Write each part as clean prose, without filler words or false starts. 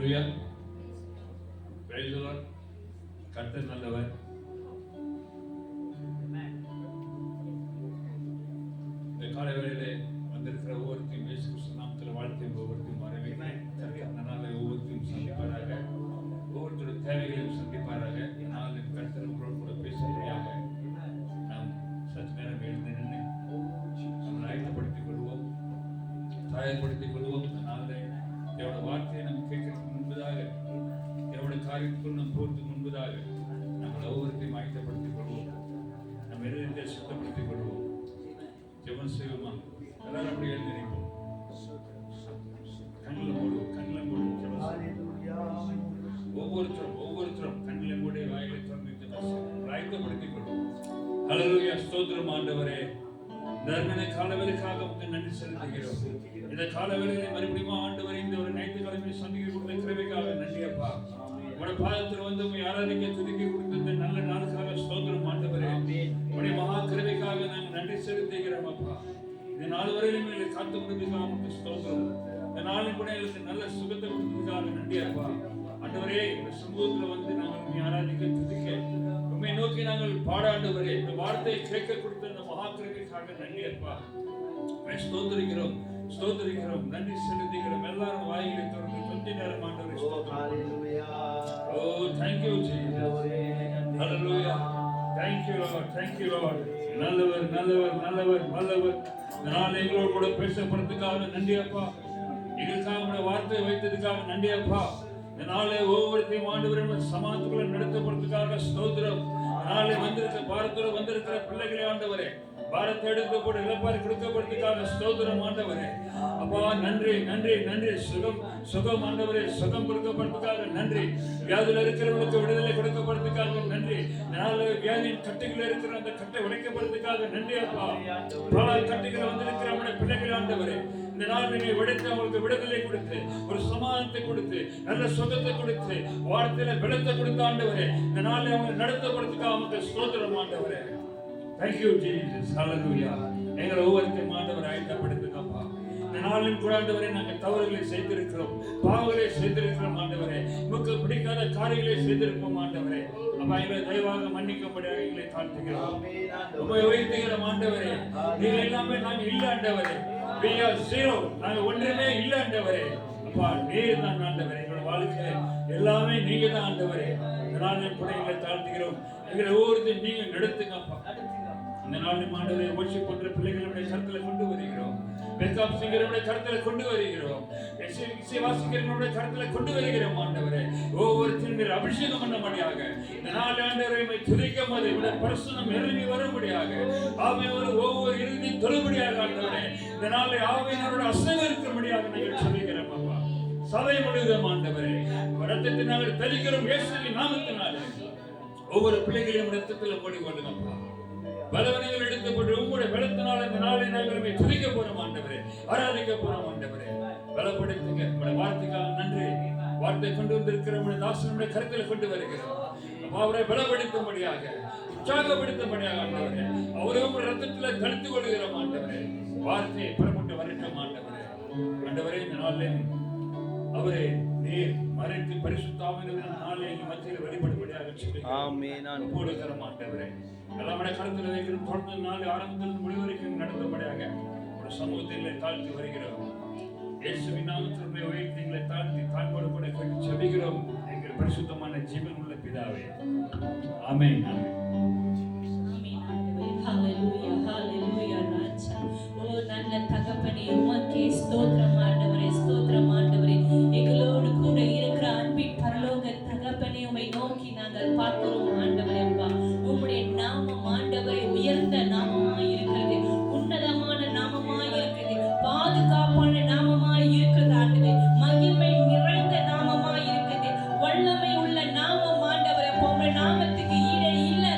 Hallelujah. Praise the Lord. கர்த்தர் நல்லவர். இந்த காலை வேளையிலே வந்திருக்கிற ஒவ்வொருத்தையும் இயேசு கிறிஸ்து நாமத்தில் வாழ்த்தையும் ஒவ்வொருத்தையும் வரவேற்கிறேன். அந்த நாளை ஒவ்வொருத்தையும் சந்திப்பாராக, ஒவ்வொருத்தருடைய தேவைகளையும் சந்திப்பாராக. நாளில் கர்த்தர் உங்களோடு கூட பேசும்படியாக நாம் சற்று நேரம் எழுந்து நின்று நம்மை ஆயத்தப்படுத்திக் கொள்வோம், தயார்படுத்திக் கொள்வோம். இந்த நாளில் தேவனுடைய வார்த்தையை நம்ம கேட்கறதுக்கு முன்பதாக, தேவனுடைய காரியத்துக்குள் நாம் போறதுக்கு முன்பதாக நம்மளை ஒவ்வொருத்தையும் ஆயத்தப்படுத்திக் கொள்வோம். நம்ம எழுதிய சுத்தப்படுத்திக் கொள்வோம். ஜெபம் செய்வோமா? எல்லாரும் அப்படி எழுதி நினைப்போம். கண்ணில் போடுவோம், கண்ணில் போடுவோம். ஒவ்வொருத்தரும் கண்ணில் மூடி வாயிலை திறந்து ஆயத்தப்படுத்திக் கொள்வோம். ஹல்லேலூயா. ஸ்தோத்திரம் ஆண்டவரே. தர்மனை காலவேளைக்காக உங்களுக்கு நன்றி செலுத்துகிறோம். இந்த காலவேளையை மறுபடியும் ஆண்டவரே இந்த ஒரு ஞாயிற்றுக்கிழமை சந்திக்க கொடுத்த கிருபைக்காக நன்றி அப்பா. உடைய பாதத்தில் வந்து உண்மை ஆராதிக்க துதிக்க கொடுத்த நல்ல நாளுக்காக ஸ்தோத்திரம் ஆண்டவரே. உடைய மகா கிருபைக்காக நாங்கள் நன்றி செலுத்துகிறோம் அப்பா. இந்த நாள் வரையிலும் எங்களை காத்து கொடுத்ததுக்காக உங்களுக்கு ஸ்தோத்திரம். இந்த நாளின் கூட எங்களுக்கு நல்ல சுகத்தை கொடுத்ததுக்காக நன்றி அப்பா. ஆண்டவரே இந்த சமூகத்தில் வந்து நாங்கள் உண்மை ஆராதிக்க துதிக்க உண்மை நோக்கி நாங்கள் பாடாண்டவரே இந்த வார்த்தையை கேட்க கொடுத்த இந்த மகா கிருபைக்காக நன்றி அப்பா. ஸ்தோத்திரிக்கிறோம், ஸ்தோத்திரிக்கிறோம், நன்றி செலுத்துகிறோம். எல்லாரும் வாயிலை திறந்து கொஞ்ச நேரம் ஆண்டவரே ஸ்தோத்திரம். ஓ thank you Jesus. Hallelujah. Thank you Lord. Thank you Lord. நல்லவர் நல்லவர் நல்லவர் நல்லவர். நான் எங்களோடு கூட பேசப்படுறதுக்காக நன்றி அப்பா. எங்களுக்காக உங்களுடைய வார்த்தையை வைத்ததுக்காக நன்றி அப்பா. இந்த நாளை ஒவ்வொருத்தையும் ஆண்டவரே சமாதானத்துக்குள்ள நடத்தப்படுறதுக்காக ஸ்தோத்திரம். நாளை வந்திருக்கிற பாரத்தோடு வந்திருக்கிற பிள்ளைகளை ஆண்டவரே பாரத்தை எடுக்க கூட இழப்பாறு கொடுக்கப்படுறதுக்காக ஸ்தோத்திரம் ஆண்டவரே. அப்பா நன்றி நன்றி நன்றி. சுகம் சுகம் ஆண்டவரே, சுகம் கொடுக்கப்படுறதுக்காக நன்றி. வியாதியில் இருக்கிறவங்களுக்கு விடுதலை கொடுக்கப்படுறதுக்காக நன்றி. நாளை வியாதியின் கட்டுகள் இருக்கிற அந்த கட்டை உடைக்கப்படுறதுக்காக நன்றி அப்பா. பல கட்டுகள் வந்திருக்கிற நம்முடைய பிள்ளைகள் ஆண்டவரே இந்த நாள் நீங்க விடுத்து அவங்களுக்கு விடுதலை கொடுத்து ஒரு சமாதானத்தை கொடுத்து நல்ல சுகத்தை கொடுத்து வார்த்தையில பலத்தை கொடுத்த ஆண்டவரே இந்த நாளில் அவங்க நடத்தப்படுறதுக்காக அவங்களுக்கு ஸ்தோத்திரம் ஆண்டவரே. Thank you Jesus. Hallelujah. எங்களை ஒவ்வொருத்தையும் ஆண்டவரை ஆயத்தப்படுத்துங்கப்பா. இந்த நாளின் கூட ஆண்டவரே நாங்கள் தவறுகளை செய்திருக்கிறோம், பாவங்களை செய்திருக்கிறோம் ஆண்டவரே, உங்களுக்கு பிடிக்காத காரியங்களை செய்திருப்போம் ஆண்டவரே. அப்பா எங்களை தயவாக மன்னிக்கும்படியாக எங்களை தாழ்த்துகிறோம், உங்களை உயர்த்துகிறோம் ஆண்டவரே. நீங்க எல்லாமே நாங்கள் இல்லை ஆண்டவரே. We are zero. நாங்கள் ஒன்றுமே இல்லை ஆண்டவரே. அப்பா நீர் தான் ஆண்டவரே. எங்களோட வாழ்க்கையில எல்லாமே நீங்க தான் ஆண்டவரே. இந்த நாளின் கூட எங்களை தாழ்த்துகிறோம். எங்களை ஒவ்வொருத்தையும் நீங்க நடத்துங்கப்பா. இந்த நாளில் ஆண்டவரே worship பண்ற பிள்ளைகளுடைய கருத்துல கொண்டு வருகிறோம், மேக்கப் சிங்கருடைய கருத்துல கொண்டு வருகிறோம், இசை வாசிக்கிறவருடைய கருத்துல கொண்டு வருகிறோம் ஆண்டவரே. ஒவ்வொருத்தரும் நீர் அபிஷேகம் பண்ணும்படியாக இந்த நாளில் ஆண்டவரை துதிக்கும் போது இவருடைய பரிசுத்தம் இறங்கி வரும்படியாக ஆவியானவர் ஒவ்வொரு இறுதியும் தொழும்படியாக ஆண்டவரே இந்த நாளில் ஆவியானவரோட அசைவு இருக்கும்படியாக நாங்கள் சொல்லுகிறோம் அப்பா. சபை முழுவதும் ஆண்டவரே ரத்தத்தை நாங்கள் தெளிக்கிறோம் இயேசுவின் நாமத்தினாலே. ஒவ்வொரு பிள்ளைகளையும் ரத்தத்தில் போடி கொள்ளுங்கப்பா. பலவனைகள் எடுக்கப்பட்டு உங்களுடைய பலத்தினால் இந்த நாளை நாங்கள் துதிக்க போறோம் ஆண்டவரே, ஆராதிக்க போறோம் ஆண்டவரே. பலப்படுத்துங்க. உங்களுடைய வார்த்தைக்காக நன்றி. வார்த்தை கொண்டு வந்திருக்கிற உங்களுடைய தாசனுடைய கருத்தில் கொண்டு வருகிறோம். அவரை பலப்படுத்தும்படியாக உற்சாகப்படுத்தும்படியாக ஆண்டவரே அவரை உங்கள் ரத்தத்தில் தடுத்துக் கொள்கிறோம் ஆண்டவரே. வார்த்தையை புறப்பட்டு வரட்டும் ஆண்டவரே. ஆண்டவரே இந்த நாளில் அவரே நீர் மறைத்து பரிசுத்தாவின் நாளை எங்கள் மத்தியில் வெளிப்படும்படியாக போடுகிறோம் ஆண்டவரே. எல்லாருடைய கருத்தில் வைக்கிற தொடர்ந்து நாள் ஆரம்பத்தில் முடிவரைக்கும் நடந்தபடியாக ஒரு சமூகத்தை தாழ்த்தி வருகிறோம். இயேசுவின் நாமத்தில் உயர்த்திகளை தாழ்த்தி தாழ்வோடு கூட கட்டி ஜெபிக்கிறோம் எங்கள் பரிசுத்தமான ஜீவன் உள்ள பிதாவே. ஆமென். ஹல்லேலூயா ஹல்லேலூயா ராஜா. ஓ நல்ல தகப்பனே உமக்கே ஸ்தோத்திரம் ஆண்டவரே, ஸ்தோத்திரம் ஆண்டவரே. எங்களோடு கூட இருக்கிற அன்பின் பரலோக தகப்பனே உம்மை நோக்கி நாங்கள் பார்க்கிறோம் ஆண்டவரே. அப்பா உம்முடைய நாமம் ஆண்டவரே உயர்ந்த நாமமாய் இருக்கிறது, உன்னதமான நாமமாய் இருக்கிறது, பாதுகாப்பான நாமமாய் இருக்கிறது ஆண்டவரே, மகிமை நிறைந்த நாமமாய் இருக்கிறது, வல்லமை உள்ள நாமம் ஆண்டவரே. உம்முடைய நாமத்துக்கு ஈடே இல்லை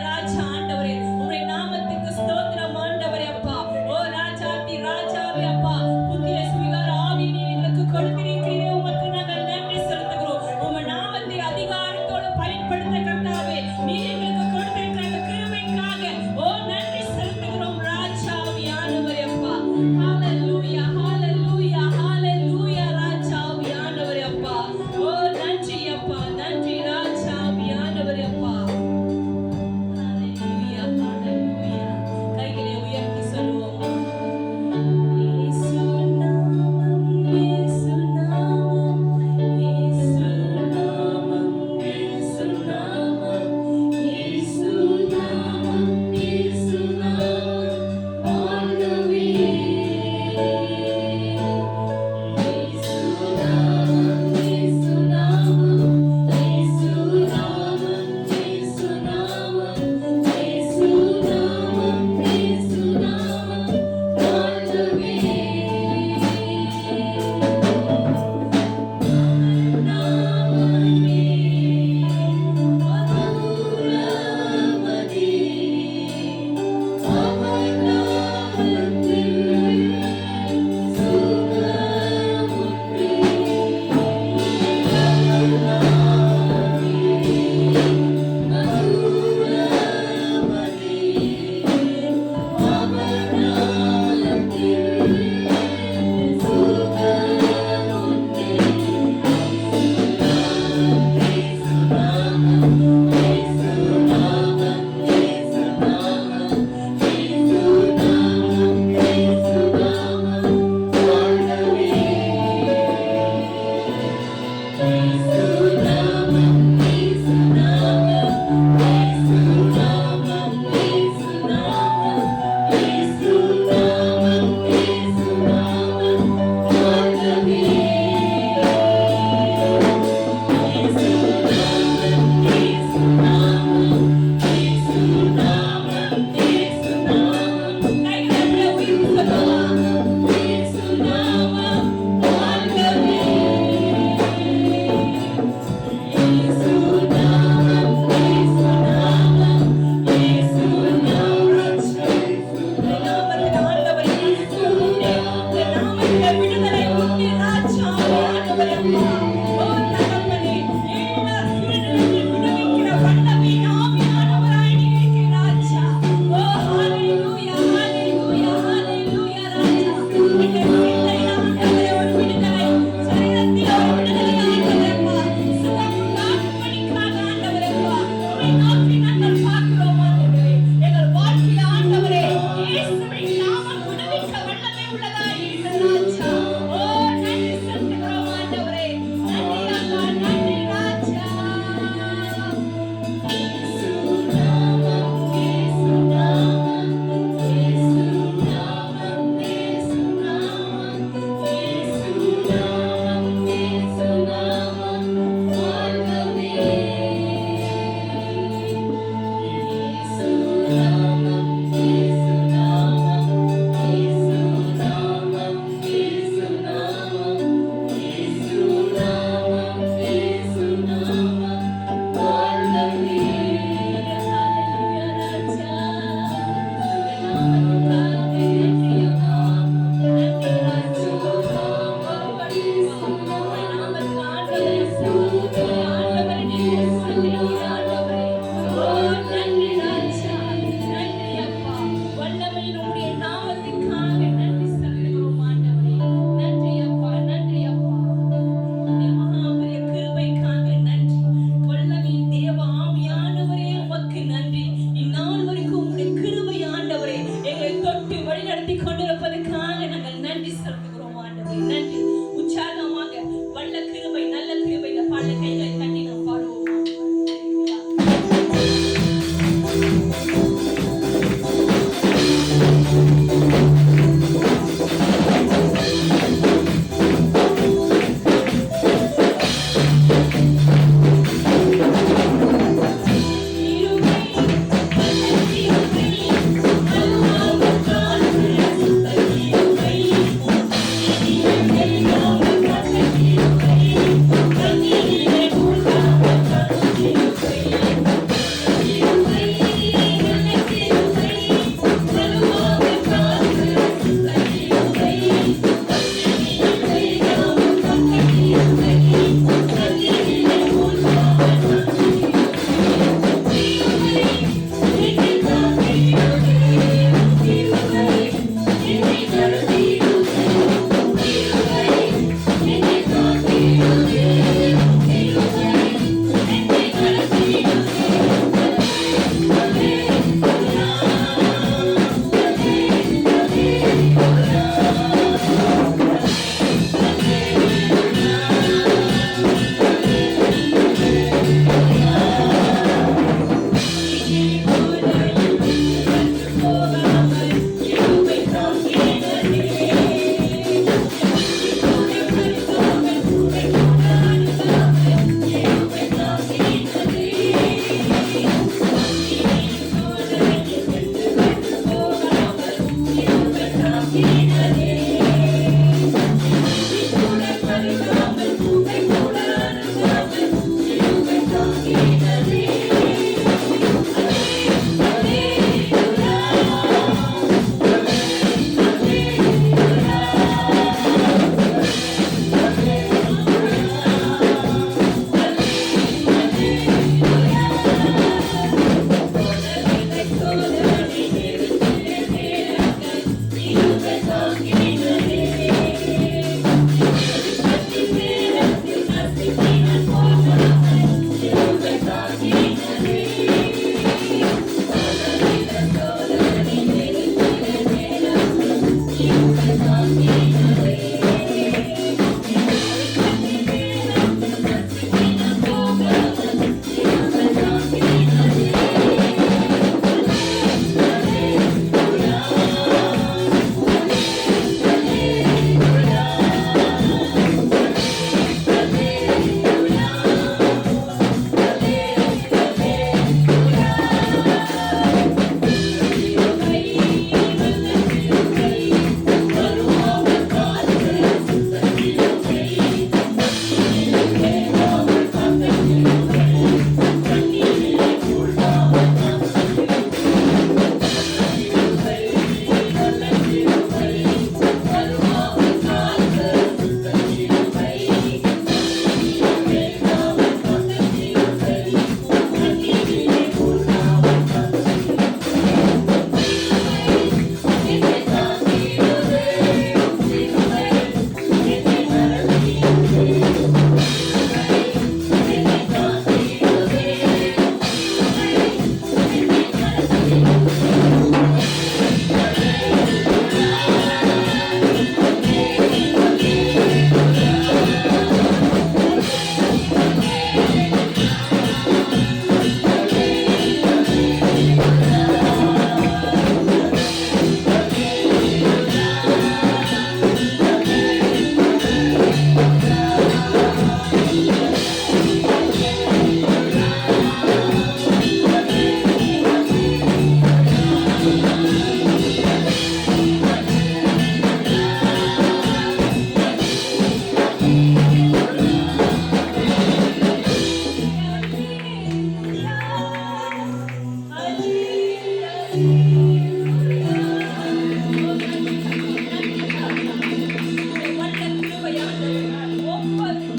ஒவ்வொரு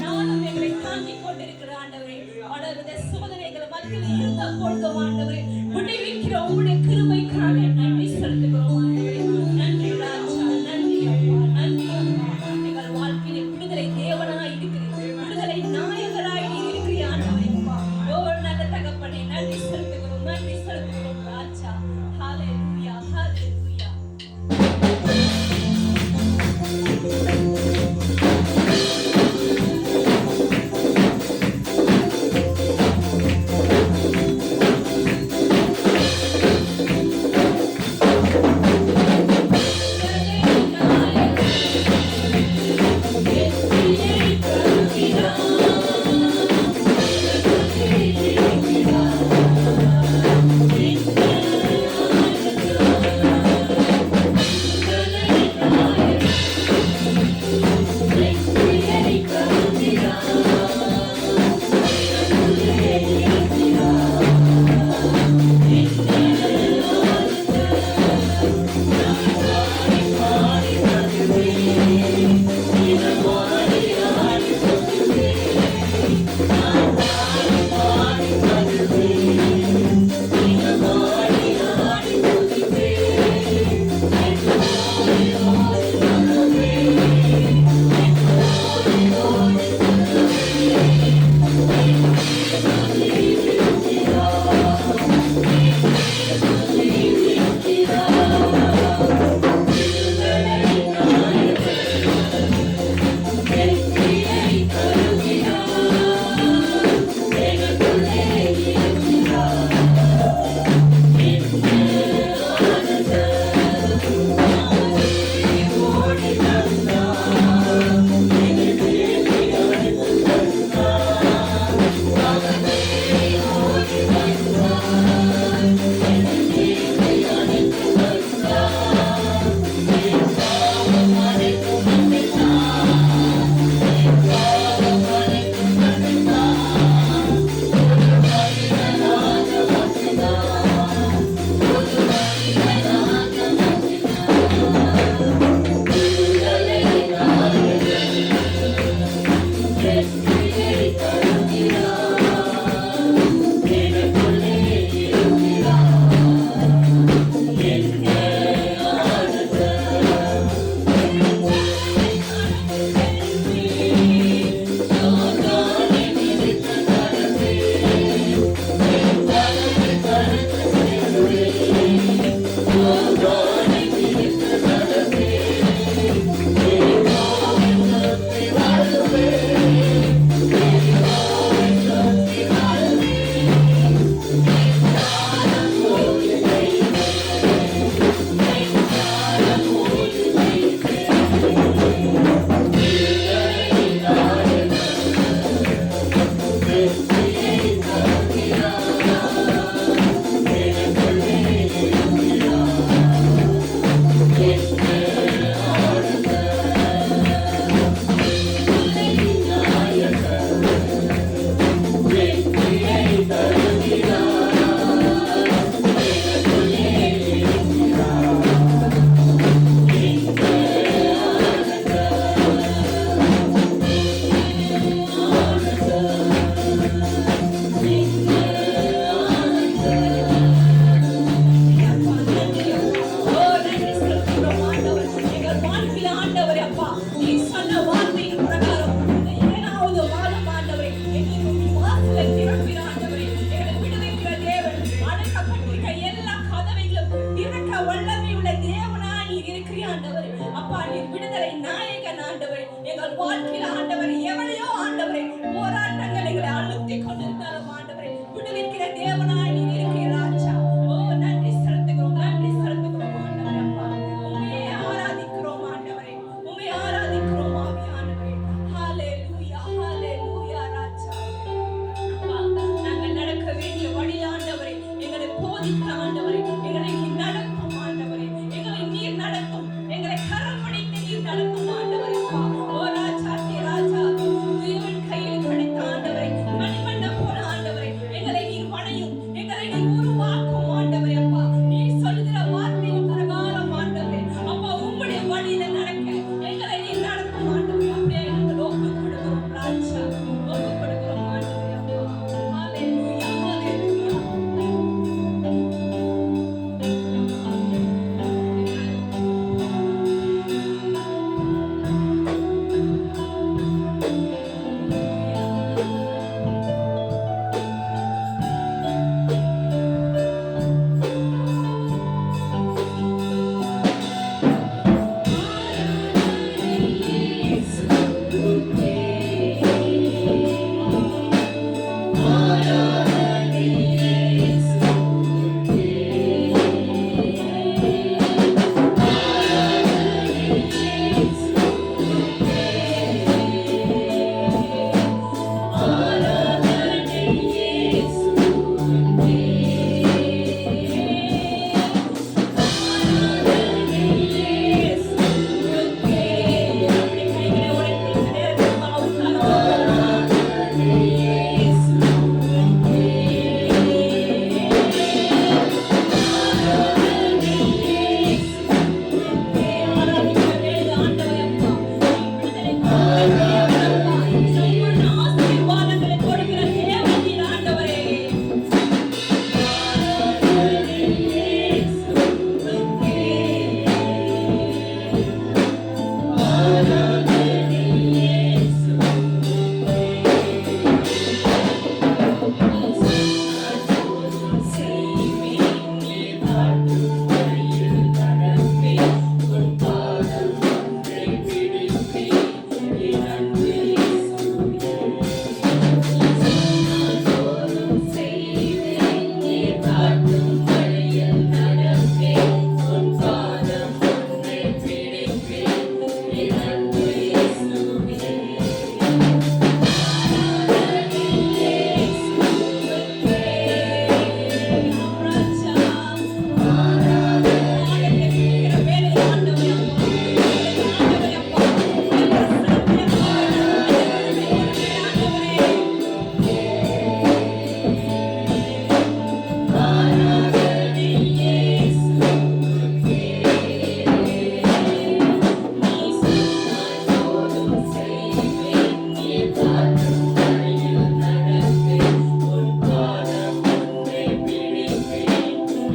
நாளும் எங்களை தாங்கிக் கொண்டிருக்கிற ஆண்டவரே, பலவித சோதனைகள் மத்தியில் இருந்த பொழுதும் ஆண்டவரே, விடுவிக்கிற உம்முடைய கிருபைக்காக நன்றி செலுத்துகிறோம் ஆண்டவரே. நன்றி ராஜா, நன்றி அப்பா, நன்றி அப்பா. எங்கள் வாழ்க்கையிலே விடுதலை தேவனாய் இருக்கிறீர், விடுதலை நாயகராய் நீர் இருக்கிறீர் ஆண்டவரே அப்பா. ஓ நல்ல தகப்பனே, நன்றி செலுத்துகிறோம், நன்றி செலுத்துகிறோம் ராஜா. ஹalleluya, ஹalleluya.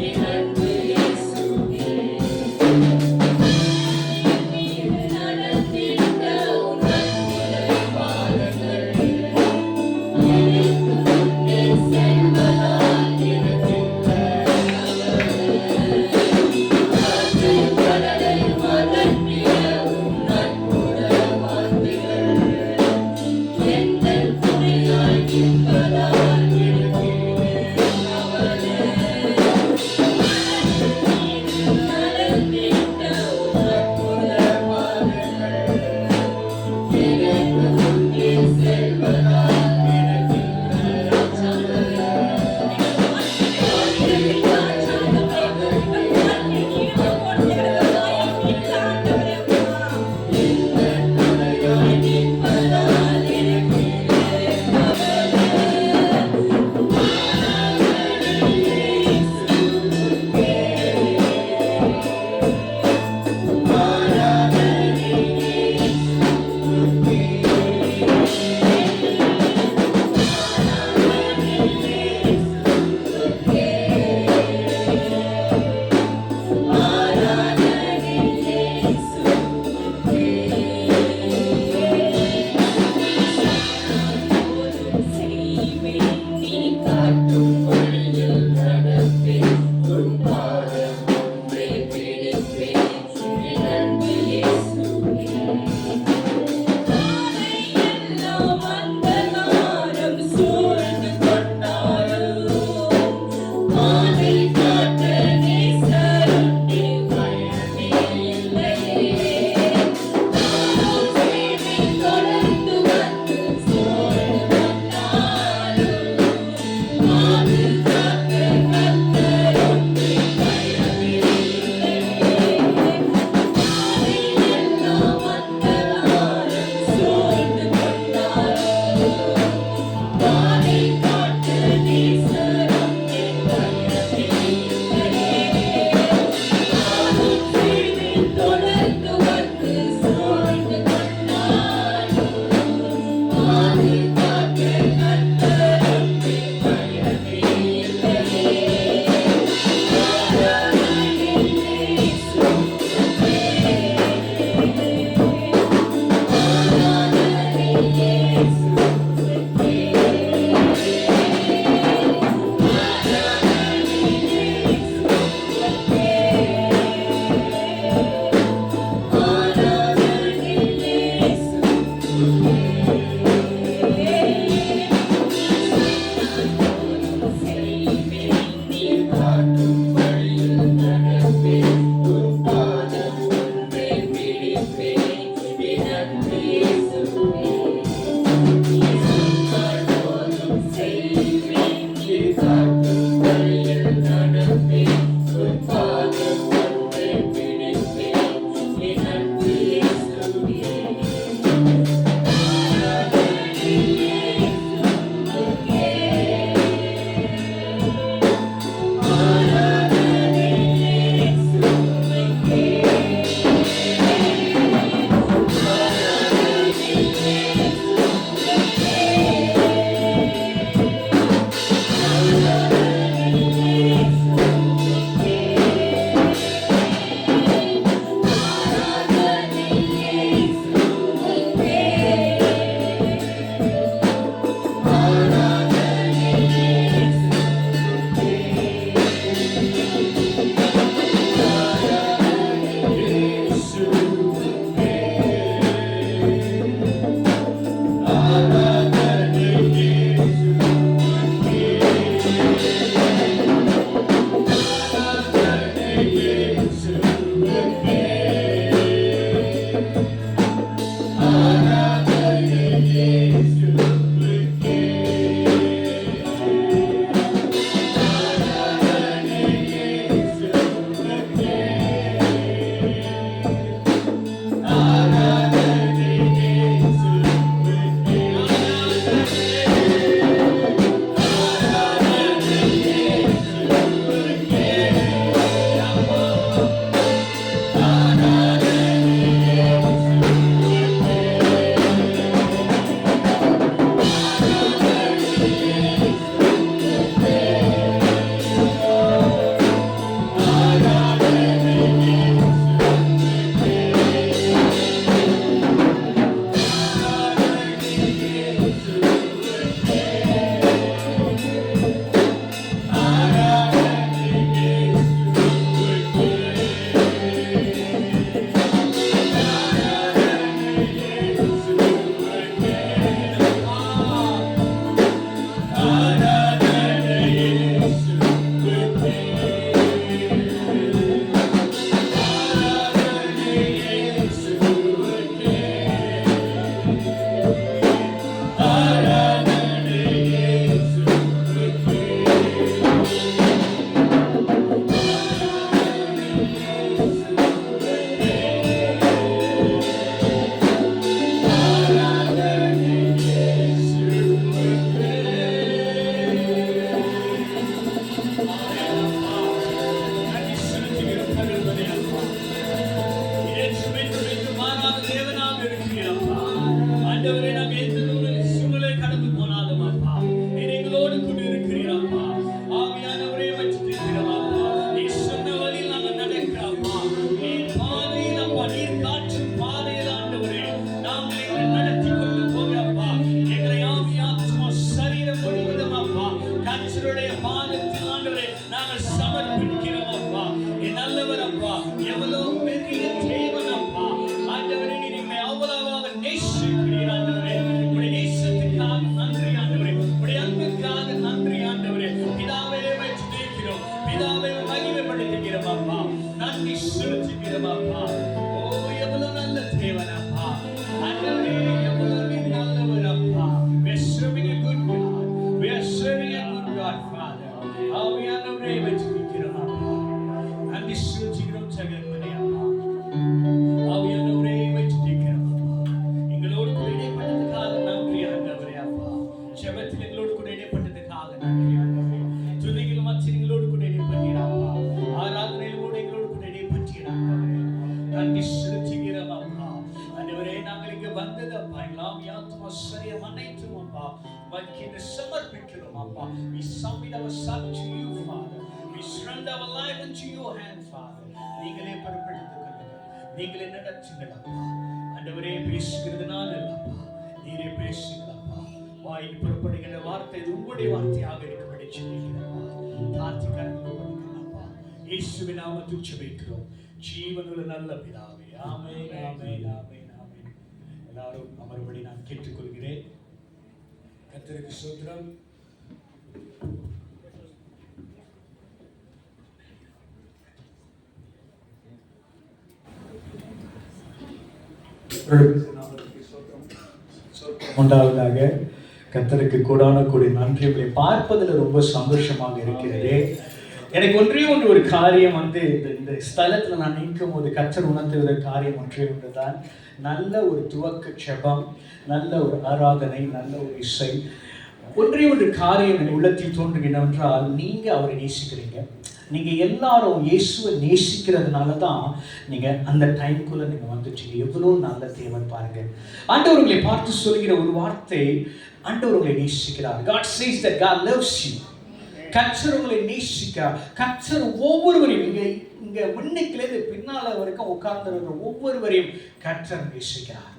என் அன்பு இயேசுவே. என்னை நடத்திட்ட உன் அன்புடைய பாதங்கள் எனக்கு முன்னே செல்வதால் எனக்கில்லை கவலை. கடலை மலர்ந்திட உன் அன்புடைய வார்த்தைகள் எந்தன் துணையாய் நிற்பதால் எனக்கில்லை கவலை. துதிக்கிறோம் அப்பா. ஓ எவ்வளவு நல்ல தேவன் அப்பா. ஆண்டவரே எவ்வளவு நீர் நல்லவர் அப்பா. We are serving a good God. We are serving a good God, Father. ஆவியானவரே துதிக்கிறோம் அப்பா. நன்றி செலுத்துகிறோம் சகோதரனே அப்பா. ஆவியானவரே துதிக்கிறோம் அப்பா. எங்களோடு கூட இடைப்பட்டதுக்காக நன்றி ஆண்டவரே அப்பா. ஜெபத்தில் எங்களோடு கூட இடைப்பட்டதுக்காக நன்றி ஆண்டவரே. துதிகள் மத்தியில் எங்களோடு கூட இடைப்பட்டீர் அப்பா. ஆராதனையிலோடு எங்களோடு கூட இடைப்பட்டீர் ஆண்டவரே. நன்றி செலுத்துகிறோம் அப்பா. ஆண்டவரே நாங்கள் இங்கே வந்தது அப்பா எல்லாம் ஆத்மா சரீரம் அனைத்தும் அப்பா உமக்கு சமர்ப்பிக்கிறோம் அப்பா. We submit ourselves to you, Father. We surrender our life into your hand, Father. நீங்களே பொறுப்பெடுத்துக் கொள்ளுங்க. நீங்களே நடத்துங்கள் அப்பா. ஆண்டவரே பேசுகிறதுனால அப்பா நீரே பேசுங்கள் அப்பா. வாயில் புறப்படுகிற வார்த்தை இது உங்களுடைய வார்த்தையாக இருக்கும்படி சொல்லிக்கிறப்பா. தாழ்த்தி கரங்களை கொடுக்கிறப்பா. இயேசுவின் நாமத்தில் ஜெபிக்கிறோம் ஜீவனுள்ள நல்ல பிதாவே. ஆமென் ஆமென் ஆமென் ஆமென். எல்லாரும் அமர்படி நான் கேட்டுக்கொள்கிறேன். கர்த்தருக்கு ஸ்தோத்திரம். உண்டாவதாக. கர்த்தருக்கு கூடான கூடிய நன்றி. உங்களை பார்ப்பதில் ரொம்ப சந்தோஷமாக இருக்கிறது. எனக்கு ஒன்றே ஒரு காரியம் இந்த ஸ்தலத்துல நான் நிற்கும் போது கர்த்தர் உணர்த்துகிற காரியம் ஒன்றே ஒன்றுதான். நல்ல ஒரு துவக்க ஜெபம், நல்ல ஒரு ஆராதனை, நல்ல ஒரு இசை. ஒன்றே காரியம் என் உள்ளத்தில் தோன்றும் என்னவென்றால், நீங்க அவரை நேசிக்கிறீங்க. நீங்க எல்லாரும் இயேசுவை நேசிக்கிறதுனால தான் நீங்க அந்த டைம்குள்ள நீங்க வந்துட்டீங்க. எவ்வளவு நல்ல தேவன் பாருங்க. ஆண்டவர் உங்களை பார்த்து சொல்கிற ஒரு வார்த்தை, ஆண்டவர் உங்களை நேசிக்கிறார். God says that God loves you. கர்த்தர் உங்களை நேசிக்கிறார். கர்த்தர் ஒவ்வொருவரையும் இங்க முன்னிக்கிலேருந்து பின்னால வரைக்கும் உட்கார்ந்திருக்கிற ஒவ்வொருவரையும் கர்த்தர் நேசிக்கிறார்.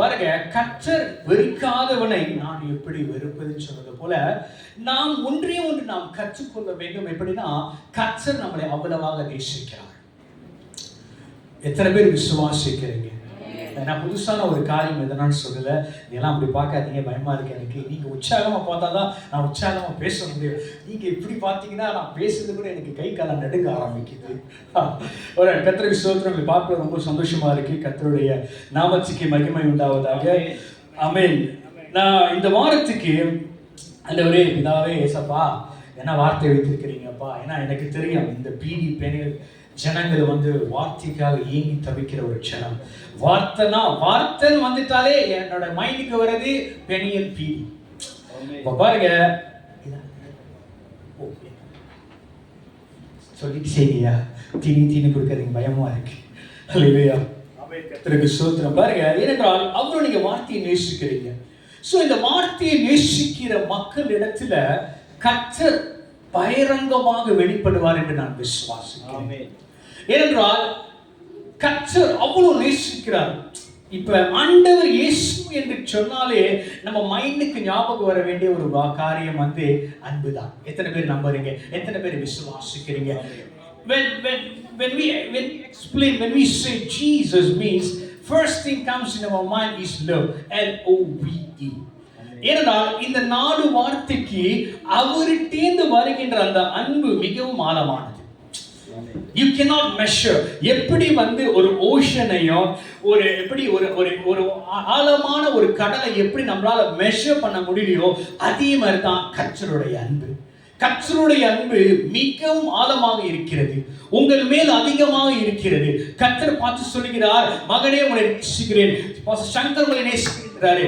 பாருங்க, கர்த்தர் வெறுக்காதவனை நான் எப்படி வெறுப்பதுன்னு சொன்னது போல நாம் ஒன்றே நாம் கற்றுக்கொள்ள வேண்டும். எப்படின்னா, கர்த்தர் நம்மளை அவ்வளவாக நேசிக்கிறார். எத்தனை பேர் விசுவாசிக்கிறீங்க? நான் புதுசான ஒரு காரியம் எதனான்னு சொல்லலை. இதெல்லாம் அப்படி பார்க்காதீங்க, பயமா இருக்கு எனக்கு. நீங்கள் உற்சாகமாக பார்த்தா தான் நான் உற்சாகமாக பேச முடியும். நீங்கள் இப்படி பார்த்தீங்கன்னா நான் பேசுறது கூட எனக்கு கை காலம் நடுங்க ஆரம்பிக்குது. ஒரு கர்த்தருக்கு ஸ்தோத்திரம். பார்க்க ரொம்ப சந்தோஷமா இருக்கு. கர்த்தருடைய நாமத்துக்கு மகிமை உண்டாவதாக. ஆமென். நான் இந்த வாரத்துக்கு ஆண்டவரே பிதாவே ஏசப்பா என்ன வார்த்தை வைத்திருக்கிறீங்கப்பா. ஏன்னா எனக்கு தெரியும் இந்த பீடி பெண்கள் ஜனங்கள் வார்த்தைக்காக ஏங்கி தவிக்கிற ஒரு ஜனம். வார்த்தைன்னு வந்துட்டாலே என்னோட மைண்டுக்கு வர்றது பெனியல் பீடி. பாருங்க, சொல்லிட்டு செய்யா தீனி கொடுக்காதீங்க, பயமா இருக்கு. அல்லேலூயா. கர்த்தருக்கு ஸ்தோத்திரம். பாருங்க, ஏனென்றால் அவரும் நீங்க வார்த்தையை நேசிக்கிறீங்க. சோ இந்த வார்த்தையை நேசிக்கிற மக்கள் இடத்துல கர்த்தர் பகிரங்கமாக வெளிப்படுவார் என்று நான் விசுவாசிக்கிறேன். ஏனென்றால் கர்த்தர் அவ்வளவு நேசிக்கிறார். இப்ப ஆண்டவர் இயேசு என்று சொன்னாலே நம்ம மைண்டுக்கு ஞாபகம் வர வேண்டிய ஒரு காரியம் அன்புதான். எத்தனை பேர் நம்புறீங்க? எத்தனை பேர் விசுவாசிக்கிறீங்க? When we say Jesus means first thing comes in our mind is love. L-O-V-E. ஏனென்றால் இந்த 4 வார்த்தைக்கு அவர்கிட்டேந்து வருகின்ற அந்த அன்பு மிகவும் ஆழமானது. You cannot measure. எப்படி ஒரு ஓஷனையும் ஒரு ஆழமான ஒரு கடலை எப்படி நம்மளால மெஷர் பண்ண முடியலையோ அதே மாதிரி தான் கர்த்தருடைய அன்பு. கர்த்தருடைய அன்பு மிகவும் ஆழமாக இருக்கிறது, உங்கள் மேல் அதிகமாக இருக்கிறது. கர்த்தர் பார்த்து சொல்லுகிறார், மகனே உங்களை நேசிக்கிறேன். சங்கர் உங்களை நேசிக்கிறாரு,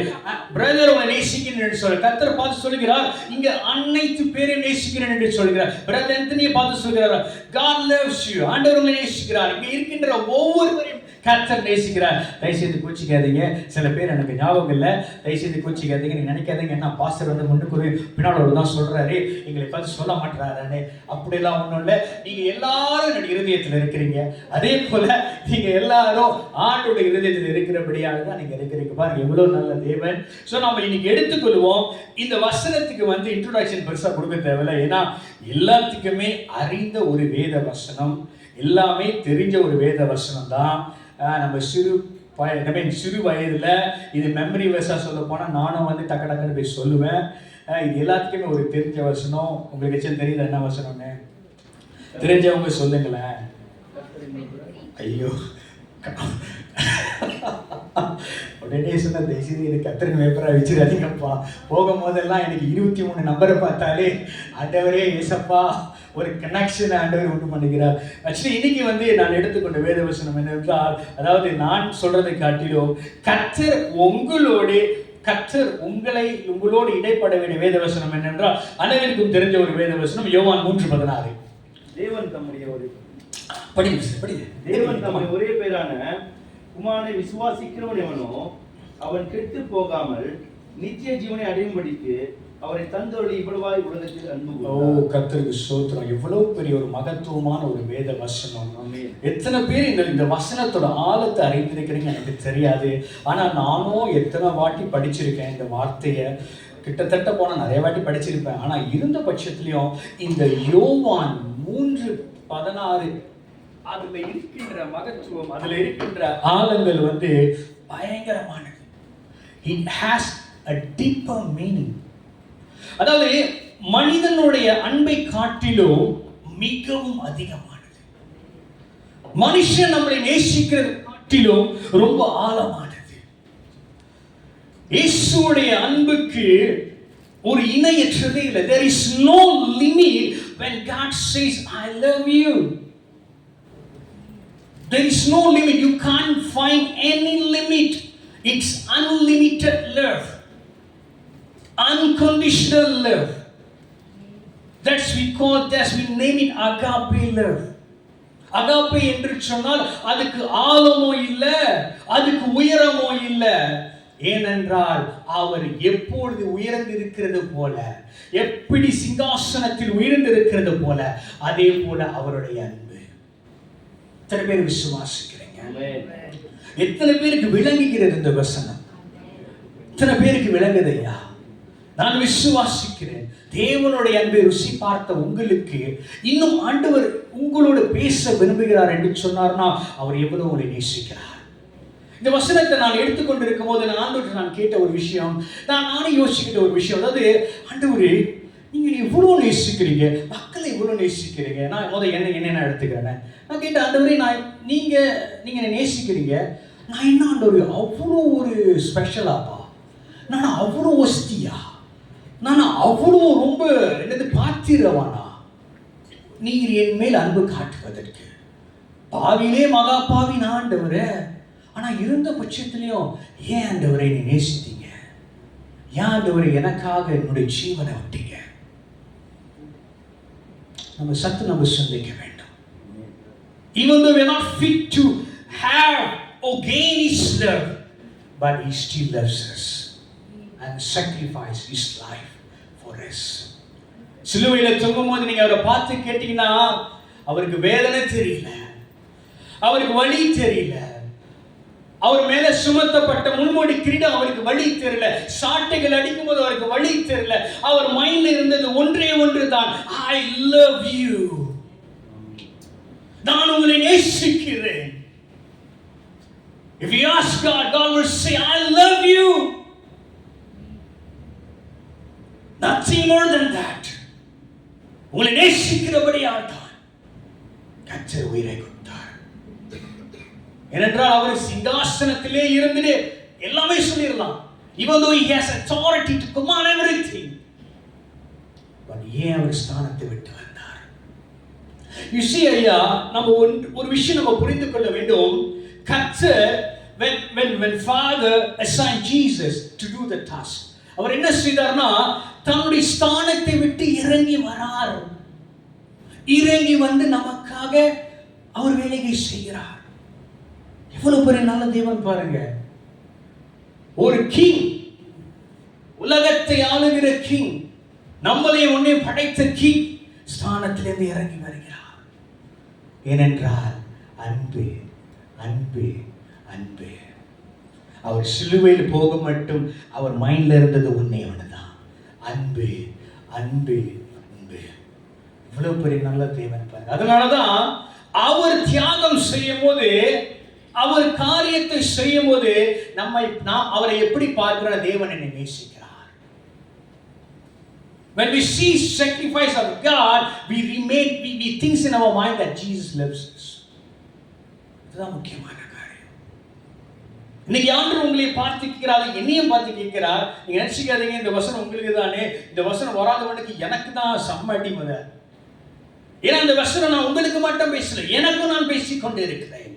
பிரதர் உங்களை நேசிக்கிறேன் என்று சொல்ற. கர்த்தர் பார்த்து சொல்லுகிறார், இங்க அனைத்து பேரையும் நேசிக்கிறேன் என்று சொல்கிறார். பிரதர் ஆண்டனியை பார்த்து சொல்கிறார், God loves you. ஆண்டவர் உங்களை நேசிக்கிறார். இங்க இருக்கின்ற ஒவ்வொருவரையும் கர்த்தர் நேசிக்கிறார். தயவுசெய்து கூச்சிக்காதீங்க. சில பேர் எனக்கு ஞாபகம் இல்லை, தயவுசெய்து கூச்சிக்காதீங்க. நீங்க நினைக்காதீங்க என்ன பாஸ்டர் முன்னுக்கு பின்னாடி தான் சொல்றாரு, எங்களை பார்த்து சொல்ல மாட்டாரு. அப்படியெல்லாம் ஒன்றும் இல்லை. நீங்க எல்லாரும் என்னுடைய இருதயத்தில் இருக்கிறீங்க. அதே போல நீங்க எல்லாரும் ஆண்டோட இருதயத்தில் இருக்கிறபடியாக தான் நீங்க இருக்கிறீங்க. பாருங்க எவ்வளவு நல்ல தேவன். சோ நம்ம இன்னைக்கு எடுத்துக்கொள்வோம். இந்த வசனத்துக்கு இன்ட்ரோடக்ஷன் பெருசா கொடுக்க தேவையில்லை. ஏன்னா எல்லாத்துக்குமே அறிந்த ஒரு வேத வசனம், எல்லாமே தெரிஞ்ச ஒரு வேத வசனம் தான். நம்ம சிறு வயதுல இது மெமரி வேர்ஸா சொல்ல போனா நானும் டக்கு டக்குன்னு போய் சொல்லுவேன். இது எல்லாத்துக்குமே ஒரு தெரிஞ்ச வசனம். உங்களுக்கு தெரியுது என்ன வசனம்னு? தெரிஞ்சவங்க சொல்லுங்களேன். ஐயோ உடனே சொன்ன தயவுசெய்து எனக்கு கத்திரின் பேப்பரா வச்சிடாதீங்கப்பா. போகும்போதெல்லாம் எனக்கு 23 நம்பரை பார்த்தாலே ஆண்டவரே ஏசப்பா ஒரு கனெக்ஷன் ஆண்டவர் உண்டு பண்ணுகிறார். ஆக்சுவலி இன்னைக்கு நான் எடுத்துக்கொண்ட வேத வசனம் என்னவென்றால், அதாவது நான் சொல்றதை காட்டிலும் கர்த்தர் உங்களோடு இடைப்பட வேண்டிய வேத வசனம் என்னென்றால் அனைவருக்கும் தெரிஞ்ச ஒரு வேத வசனம் யோவான் 3:16. தேவன் தம்முடைய ஒரே பேரான குமாரனை விசுவாசிக்கிறவன் எவனோ அவன் கெட்டு போகாமல் நித்திய ஜீவனை அடையும்படிக்கு அவரை தந்தொழி இவ்வளவாய் உலகத்தில் அன்பு. கர்த்தருக்கு ஸ்தோத்திரம். எவ்வளவு பெரிய ஒரு மகத்துவமான ஒரு வேத வசனம். எத்தனை பேர் இந்த வசனத்தோட ஆழத்தை அறிந்திருக்கிறீங்க எனக்கு தெரியாது. ஆனா நானும் எத்தனை வாட்டி படிச்சிருக்கேன் இந்த வார்த்தையை. கிட்டத்தட்ட போனால் நிறைய வாட்டி படிச்சிருப்பேன். ஆனா இருந்த பட்சத்திலையும் இந்த யோவான் 3:16 அதுல இருக்கின்ற மகத்துவம், அதுல இருக்கின்ற ஆழங்கள் பயங்கரமானது. It has a deeper meaning. அதாவது மனிதனுடைய அன்பை காட்டிலும் மிகவும் அதிகமானது. மனுஷன் நம்மளை நேசிக்கிறது காட்டிலும் ரொம்ப ஆழமானது. இயேசுவுடைய அன்புக்கு ஒரு இணையற்றதே இல்லை. There is no limit when God says I love you. There is no limit. You can't find any limit. It's unlimited love. Unconditional love. We name it agape love. agape என்று சொன்னால் அதுக்கு ஆழமோ இல்லை, அதுக்கு உயரமோ இல்லை. ஏனென்றால் அவர் எப்பொழுது உயர்ந்திருக்கிறது போல, எப்படி சிங்காசனத்தில் உயர்ந்திருக்கிறது போல, அதே போல அவருடைய அன்பு. எத்தனை பேர் விசுவாசிக்கிறீங்க? எத்தனை பேருக்கு விளங்குகிறது இந்த வசனம்? எத்தனை பேருக்கு விளங்குதையா? நான் விசுவாசிக்கிறேன். தேவனுடைய அன்பை ருசி பார்த்த உங்களுக்கு இன்னும் ஆண்டவர் உங்களோடு பேச விரும்புகிறார் என்று சொன்னார்னா அவர் எவ்வளவு உங்களை நேசிக்கிறார். இந்த வசனத்தை நான் எடுத்துக்கொண்டிருக்கும் போது நான் கேட்ட ஒரு விஷயம், நானே யோசிக்கிட்ட ஒரு விஷயம். அதாவது ஆண்டவரே நீங்க எவ்வளவு நேசிக்கிறீங்க, மக்களை எவ்வளவு நேசிக்கிறீங்க. நான் என்ன எடுத்துக்கிறேன். நான் கேட்ட ஆண்டவரே நீங்க நேசிக்கிறீங்க, நான் என்ன ஆண்டவரே அவ்வளோ ஒரு ஸ்பெஷலாப்பா, நான் அவ்வளோ ஒஸ்தியா, நான் அவ்வளோ ரொம்ப பார்த்திரவானா நீர் என் மேல் அன்பு காட்டுவதற்கு? பாவிலே மகா பாவி நான் ஆண்டவரே. ஆனா இருந்த பட்சத்திலையும் ஏன் ஆண்டவரை நீ நேசித்தீங்க? ஏன் ஆண்டவரை எனக்காக என்னுடைய ஜீவனை விட்டீங்க? நம்ம சிந்திக்க வேண்டும். Even though we are not fit to have or gain his love, but he still loves us and sacrificed his life for us. சிலுவையில தொங்கும்போது நீங்க அவரை பார்த்து கேட்டீங்கன்னா அவருக்கு வேதனை தெரியல, அவருக்கு வலி தெரியல, அவர் மேல சுமத்தப்பட்ட முள்முடி கிரீடம் அவருக்கு வலி தெரியல, சாட்டைகள் அடிக்கும் போது அவருக்கு வலி தெரியல. அவர் மைண்ட்ல இருந்தது ஒன்றே ஒன்று தான், I love you. நான் உங்களை நேசிக்கிறேன். If you ask God, God will say I love you. Nothing more than that. உங்களை நேசிக்கிறபடியால் தான் கர்த்தர் உயிரை கொடுத்தார். ஏனென்றால் அவர் சிங்காசனத்திலே இருந்து எல்லாமே சொல்லிடலாம். Even though he has authority to command everything, but ஏன் அவர் ஸ்தானத்தை விட்டு வந்தார்? You see ஐயா, நம்ம ஒரு விஷயம் நம்ம புரிந்து கொள்ள வேண்டும். கர்த்தர் when Father assigned Jesus to do the task, அவர் என்ன செய்தார்னா தன்னுடைய ஸ்தானத்தை விட்டு இறங்கி வரார். இறங்கி வந்து நமக்காக அவர் வேலையை செய்கிறார். எவ்வளவு பெரிய நல்ல தேவன் பாருங்க. ஒரு கிங், உலகத்தை ஆளுகிற கிங், நம்மளே ஒன்னே படைத்த கிங் ஸ்தானத்திலிருந்து இறங்கி வருகிறார். ஏனென்றால் அன்பு அன்பு அன்பு. அவர் சிலுவையில் போக மட்டும் அவர் மைண்ட்ல இருந்தது ஒன்னே ஒண்ணுதான், அன்பு அன்பு அன்பு. இவ்வளவு பெரிய நல்ல தேவன் பாருங்க. அதனாலதான் அவர் தியாகம் செய்யும் போது, அவர் காரியத்தை செய்யும் போது நாம் அவரை எப்படி பார்க்கிற தேவன் என்னை நேசிக்கிறார். When we see sacrifice of God, we think in our mind that Jesus loves us. அதுதான் முக்கியமான காரியம். இன்னைக்கு ஆண்டவர் உங்களை பார்த்து கேட்கிறாரு, என்னையும் பார்த்து கேட்கிறார். நீங்க நினைச்சுக்காதீங்க இந்த வசனம் உங்களுக்கு தானே, இந்த வசனம் வராதவனுக்கு எனக்கு தான் செம்ம அடி முத. ஏன்னா இந்த வசனம் நான் உங்களுக்கு மட்டும் பேசல, எனக்கும் நான் பேசிக் கொண்டு இருக்கிறேன்.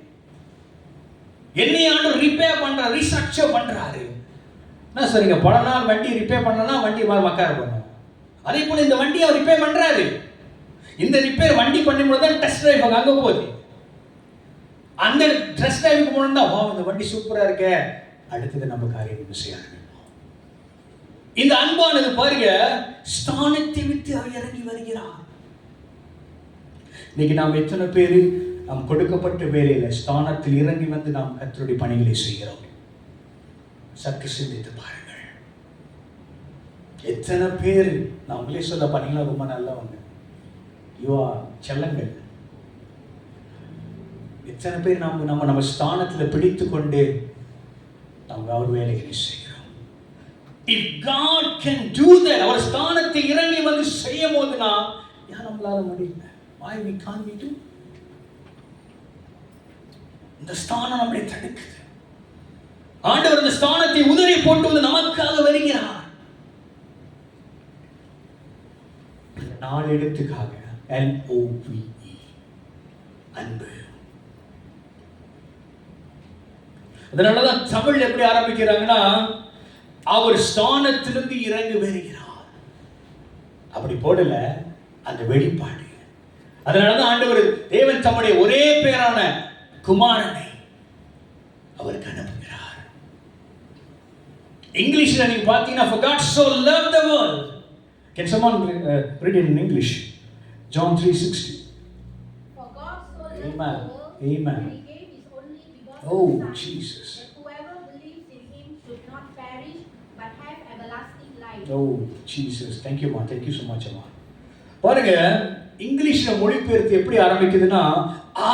என்னை ஆண்டவர் ரிப்பேர் பண்ற, ரீஸ்ட்ரக்சர் பண்றாரு. என்ன சரிங்க, பல நாள் வண்டி ரிப்பேர் பண்ணனா வண்டி மாதிரி மக்கார பண்ணும். அதே போல இந்த வண்டியை அவர் ரிப்பேர் பண்றாரு. இந்த ரிப்பேர் வண்டி பண்ணும்போது தான் டெஸ்ட் டிரைவ் அங்க போகுது. அந்த டெஸ்ட் டிரைவுக்கு போனா வா இந்த வண்டி சூப்பரா இருக்க, அடுத்தது நம்ம காரியம் செய்ய ஆரம்பிப்போம். இந்த அன்பானது பாருங்க, ஸ்தானத்தை விட்டு அவர் இறங்கி வருகிறார். இன்னைக்கு நாம் எத்தனை பேர் நாம் கொடுக்கப்பட்ட வேலையில ஸ்தானத்தில் இறங்கி வந்து நாம் கர்த்தருடைய பணிகளை செய்கிறோம்? சற்று சிந்தித்து பாருங்கள். எத்தனை பேர் நான் உங்களே சொல்ல பண்ணீங்களா, ரொம்ப நல்லவங்க, யுவா செல்லங்கள். எத்தனை பேர் நம்ம ஸ்தானத்துல பிடித்து கொண்டு நாம் அவர் வேலைகளை செய்கிறோம். If God can do that, அவர் ஸ்தானத்தை இறங்கி வந்து செய்யும் போதுனா ஏன் நம்மளால முடியல? Why we can't be do? இந்த ஸ்தானம் நம்மை தடுக்குது. ஆண்டவர் இந்த ஸ்தானத்தை உதறி போட்டு வந்து நமக்காக வருகிறார். நாலு எழுத்துக்காக LOVE, அன்பு. அதனாலதான் தமிழ் எப்படி ஆரம்பிக்கிறாங்கன்னா, அவர் ஸ்தானத்திலிருந்து இறங்கி வருகிறார். அப்படி போடல, அந்த வெளிப்பாடு. அதனாலதான் ஆண்டவர் தேவன் தம்முடைய ஒரே பேரான குமாரனை அவருக்கு அனுப்புகிறார். இங்கிலீஷ்ல நீங்க பாத்தீங்கன்னா, for God so loved the world. Can someone read it in English? John 3:16. For God so loved Amen. the world, Amen. that He gave His only begotten Oh, Son, Jesus. that whoever believes in Him should not perish, but have everlasting life. Oh, Jesus. Thank you, ma. Thank you so much, ma. பாருங்க, இங்கிலீஷ்ல மொழிபெயர்த்து எப்படி ஆரம்பிக்குதுன்னா,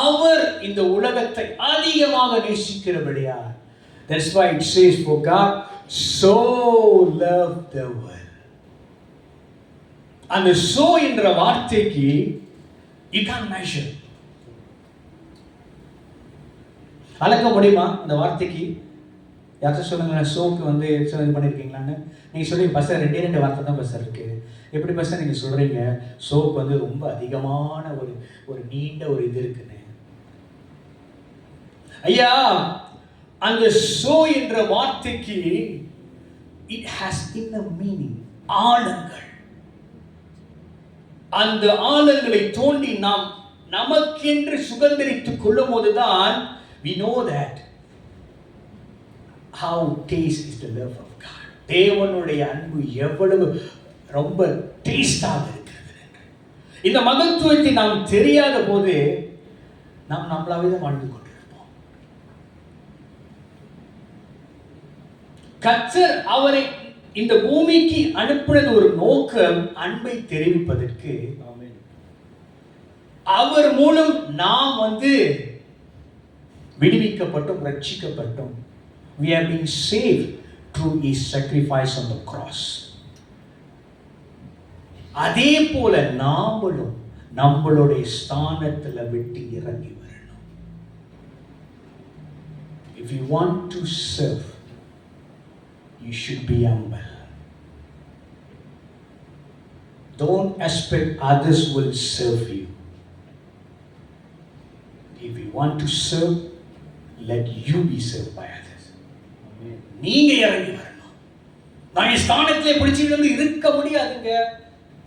அவர் இந்த உலகத்தை அதிகமாக நேசிக்கிறபடியா. That's why it says, for God so loved the world. அந்த so என்ற வார்த்தைக்கு you can't measure. அளக்க முடியுமா அந்த வார்த்தைக்கு? யாராச்சும் சொல்லுங்க, சோக்கு வந்து எக்ஸ்பிளைன் பண்ணியிருக்கீங்களான்னு. நீங்கள் சொல்லுங்க, பஸ்ஸர் ரெண்டே வார்த்தை தான் பஸ்ஸர் இருக்கு. எப்படி பஸ்ஸர் நீங்கள் சொல்கிறீங்க சோப்பு வந்து ரொம்ப அதிகமான ஒரு நீண்ட ஒரு இது இருக்குன்னு? ஐயா, அந்த சோ என்ற வார்த்தைக்கு இட் ஹாஸ் இன்னர் மீனிங், ஆழங்கள். அந்த ஆழங்களை தோண்டி நாம் நமக்கென்று சுதந்திரித்துக் கொள்ளும் போதுதான் we know that how taste is the love of God. தேவனுடைய அன்பு எவ்வளவு ரொம்ப டேஸ்டாக இருக்கிறது என்று. இந்த மகத்துவத்தை நாம் தெரியாத போது நாம் நம்மளாவே தான் வாழ்ந்து கொண்டிருப்போம். கர்த்தர் அவரை இந்த பூமிக்கு அனுப்பினது ஒரு நோக்கம், அன்பை தெரிவிப்பதற்கு. அவர் மூலம் நாம் வந்து விடுவிக்கப்பட்டோம், ரட்சிக்கப்பட்டோம். We have been saved through His sacrifice on the cross. அதே போல நாமளும் நம்மளுடைய ஸ்தானத்துல விட்டு இறங்கி வரணும். If you want to serve, you should be humble. Don't expect others will serve you. If you want to serve, let you be served by others. நீங்க இறங்கி வரணும். நான் என் ஸ்தானத்திலே பிடிச்சிருந்து இருக்க முடியாதுங்க.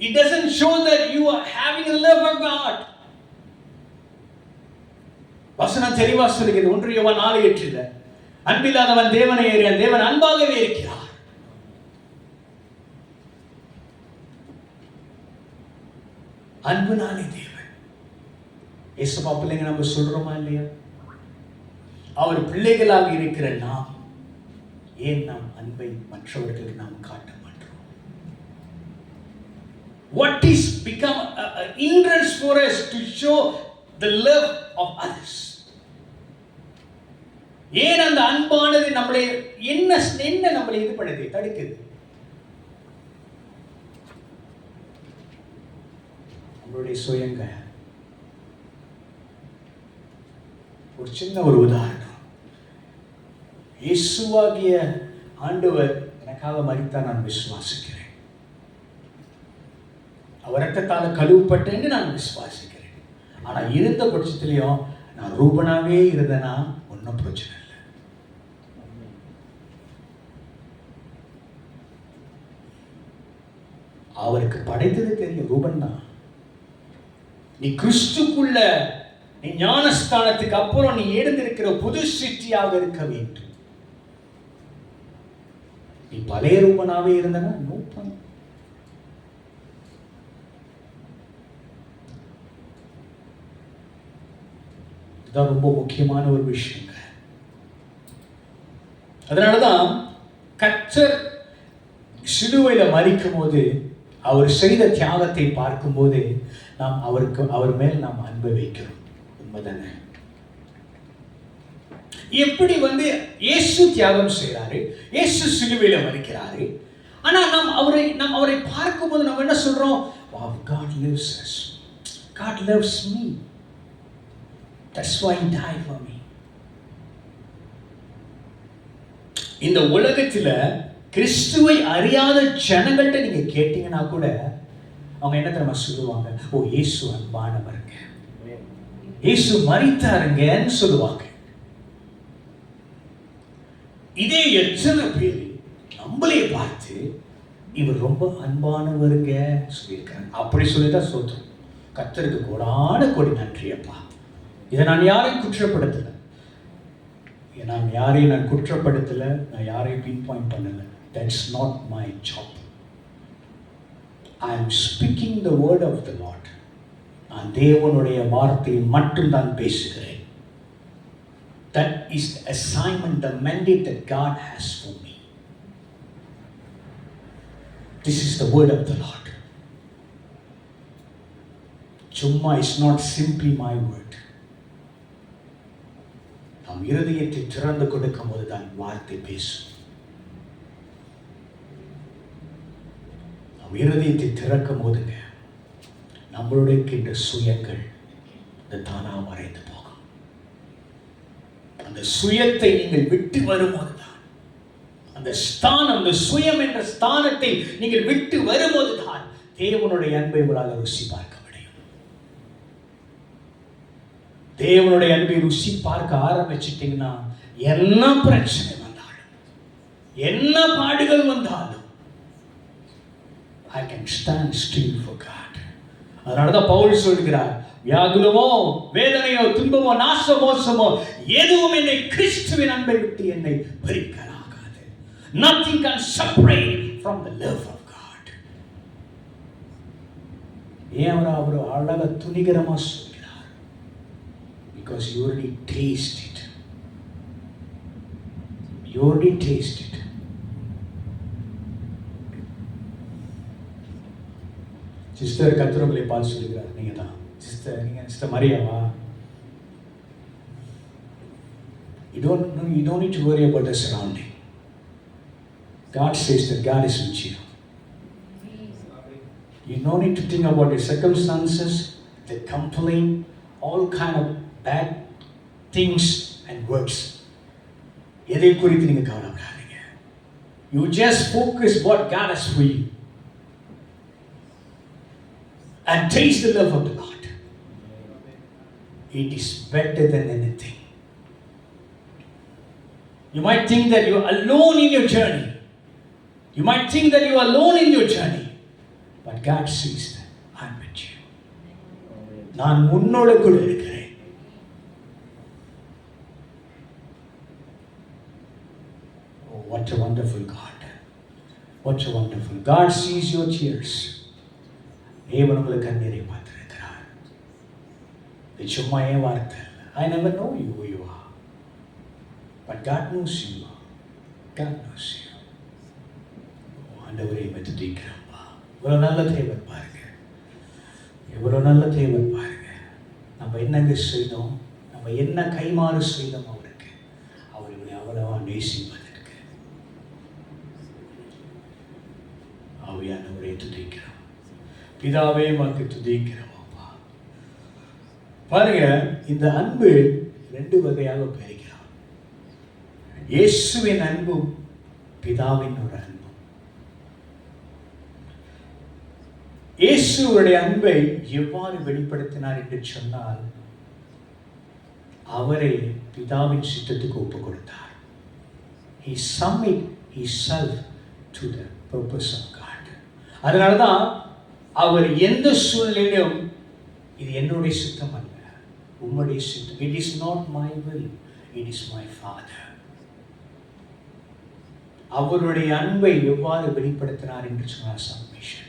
It doesn't show that you are having the love of God. வசனம் தெளிவா சொல்லுகிறது. 1 யோவான் 4:8 அன்பில்லாதவன் தேவனை அறியான், தேவன் அன்பாகவே இருக்கிறார். அன்புனாலே தேவன். இயேசுவா பிள்ளைங்க நம்ம சொல்றோமா இல்லையா? அவர் பிள்ளைகளாக இருக்கிற நாம் ஏன் நாம் அன்பை மற்றவர்களுக்கு நாம் காட்ட மாட்டோம்? What is become an hindrance for us to show the love of others? ஏன் அந்த அன்பானது நம்மளை என்ன நம்மளை இது பண்ணுது, தடுக்குது? நம்மளுடைய சுயங்க ஒரு சின்ன ஒரு உதாரணம். இயேசுவாகிய ஆண்டவர் எனக்காக மரித்தார் நான் விசுவாசிக்கிறேன். அவர் ரத்தத்தால் கழுவப்பட்டேன்னு நான் விசுவாசிக்கிறேன். ஆனா இருந்த பட்சத்திலையும் நான் ரூபனாவே இருந்தேன்னா ஒன்றும் பிரச்சனை இல்லை. அவருக்கு படைத்தது தெரியும், ரூபன் தான். நீ கிறிஸ்துக்குள்ள நீ ஞானஸ்தானத்துக்கு அப்புறம் நீ எழுந்திருக்கிற புது சிருஷ்டியாக இருக்க வேண்டும். நீ பழைய ரூபனாவே இருந்தனா நோ பாயிண்ட். இதுதான் ரொம்ப முக்கியமான ஒரு விஷயங்க. அதனாலதான் கர்த்தர் சிலுவையில மரிக்கும் போது அவர் செய்த தியாகத்தை பார்க்கும்போது நாம் அவர் மேல் நாம் அன்பை வைக்கிறோம். உண்மைதானே? எப்படி இயேசு தியாகம் செய்யறாரு, இயேசு சிலுவையில மரிக்கிறாரு. ஆனா நாம் அவரை பார்க்கும்போது நம்ம என்ன சொல்றோம்? Wow, God loves us. God loves me. That's why he died for me. இந்த உலகத்துல கிறிஸ்துவை அறியாத ஜனங்கள்ட்ட நீங்க கேட்டீங்கன்னா கூட அவங்க என்ன தெரியுமா சொல்லுவாங்க? ஓ, இயேசு அன்பானவருங்க, இயேசு மரித்தாருங்கன்னு சொல்லுவாங்க. இதே எத்தனை பேர் நம்மளே பார்த்து இவர் ரொம்ப அன்பானவருங்க சொல்லியிருக்காங்க. அப்படி சொல்லிதான் சொல்றோம். கர்த்தருக்கு கோடான கோடி நன்றி அப்பா. இதை நான் யாரையும் குற்றப்படுத்தல, நான் குற்றப்படுத்தல, நான் யாரையும் பின் பாயிண்ட் பண்ணல. That's not my job. I am speaking the word of the Lord. நான் தேவனுடைய வார்த்தையை மட்டும் தான் பேசுகிறேன். That is the assignment, the mandate that God has for me. This is the word of the Lord. Chumma is not simply my word. நாம் இருதயத்தை திறந்து கொடுக்கும் போது தான் வார்த்தை பேசும். நாம் இருதயத்தை திறக்கும் போதுங்க நம்மளுடைய இருக்கின்ற சுயங்கள் தானா மறைந்து போகும். அந்த சுயத்தை நீங்கள் விட்டு வரும்போது தான், அந்த ஸ்தானம், அந்த சுயம் என்ற ஸ்தானத்தை நீங்கள் விட்டு வரும்போது தான் தேவனுடைய அன்பை உங்களால் ருசி பார்க்க முடியும். தேவனுடைய அன்பை ருசி பார்க்க ஆரம்பிச்சிட்டீங்கன்னா என்ன பிரச்சனை வந்தாலும், என்ன பாடுகள் வந்தாலும், I can stand still for God. அதனாலதான் பவுல் சொல்கிறார், வியாகுலமோ வேதனையோ துன்பமோ நாசமோசமோ எதுவும் என்னை கிறிஸ்துவின் அன்பை விட்டு என்னை பிரிக்கலாகாது. Nothing can separate from the love of God. ஏன் அவர் அழகா துணிகரமா சொல்கிறார்? Because you already taste it. You already taste it. Sister கத்திரங்களை பார்த்து சொல்லுகிறார், நீங்க தான் சிஸ்டர், நீங்க சிஸ்டர் மரியாவா? You don't need to worry about the surrounding. God says that God is with you. You don't need to think about your circumstances, the complaint, all kind of bad things and works. எதை குறித்து நீங்க கவலைப்படாதீங்க. You just focus what God has for you. And taste the love of the Lord. It is better than anything. You might think that you are alone in your journey. You might think that you are alone in your journey. But God sees that I am with you. நான் உன்னோடு கூட இருக்கிறேன். Oh, what a wonderful God. What a wonderful God sees your tears. தேவன் உங்களுக்கு கண்ணீரை பார்த்திருக்கிறார். இது சும்மா ஏன் வார்த்தை? I never know you who you are. But God knows you. God knows you. ஆண்டவரே மெதுதிக்கிறப்பா. இவ்வளவு நல்ல தேவன் பாருங்க. இவ்வளவு நல்ல தேவன் பாருங்க. நம்ம என்னங்க செய்தோம்? நம்ம என்ன கைமாறு செய்தோம் அவருக்கு? அவர் இவனை அவ்வளவா நேசிப்பதற்கு. ஆவியானவரை துதிக்கிறோம். பிதாவே உமக்கு துதிக்கிறோம் அப்பா. பாருங்க, இந்த அன்பு 2 வகையாக பிரிக்கிறார். இயேசுவின் அன்பும் பிதாவின் ஒரு அன்பும். இயேசுவுடைய அன்பை எவ்வாறு வெளிப்படுத்தினார் என்று சொன்னால், அவரை பிதாவின் சித்தத்துக்கு ஒப்புக் கொடுத்தார். He submitted himself to the purpose of God. அதனால்தான் அவர் எந்த சூழ்நிலையிலும் இது என்னுடைய சித்தம் அல்ல, உம்முடைய சித்தம். It is not my will, it is my Father. அவருடைய அன்பை எவ்வாறு வெளிப்படுத்தினார் என்று சொன்னார், சப்மிஷன்.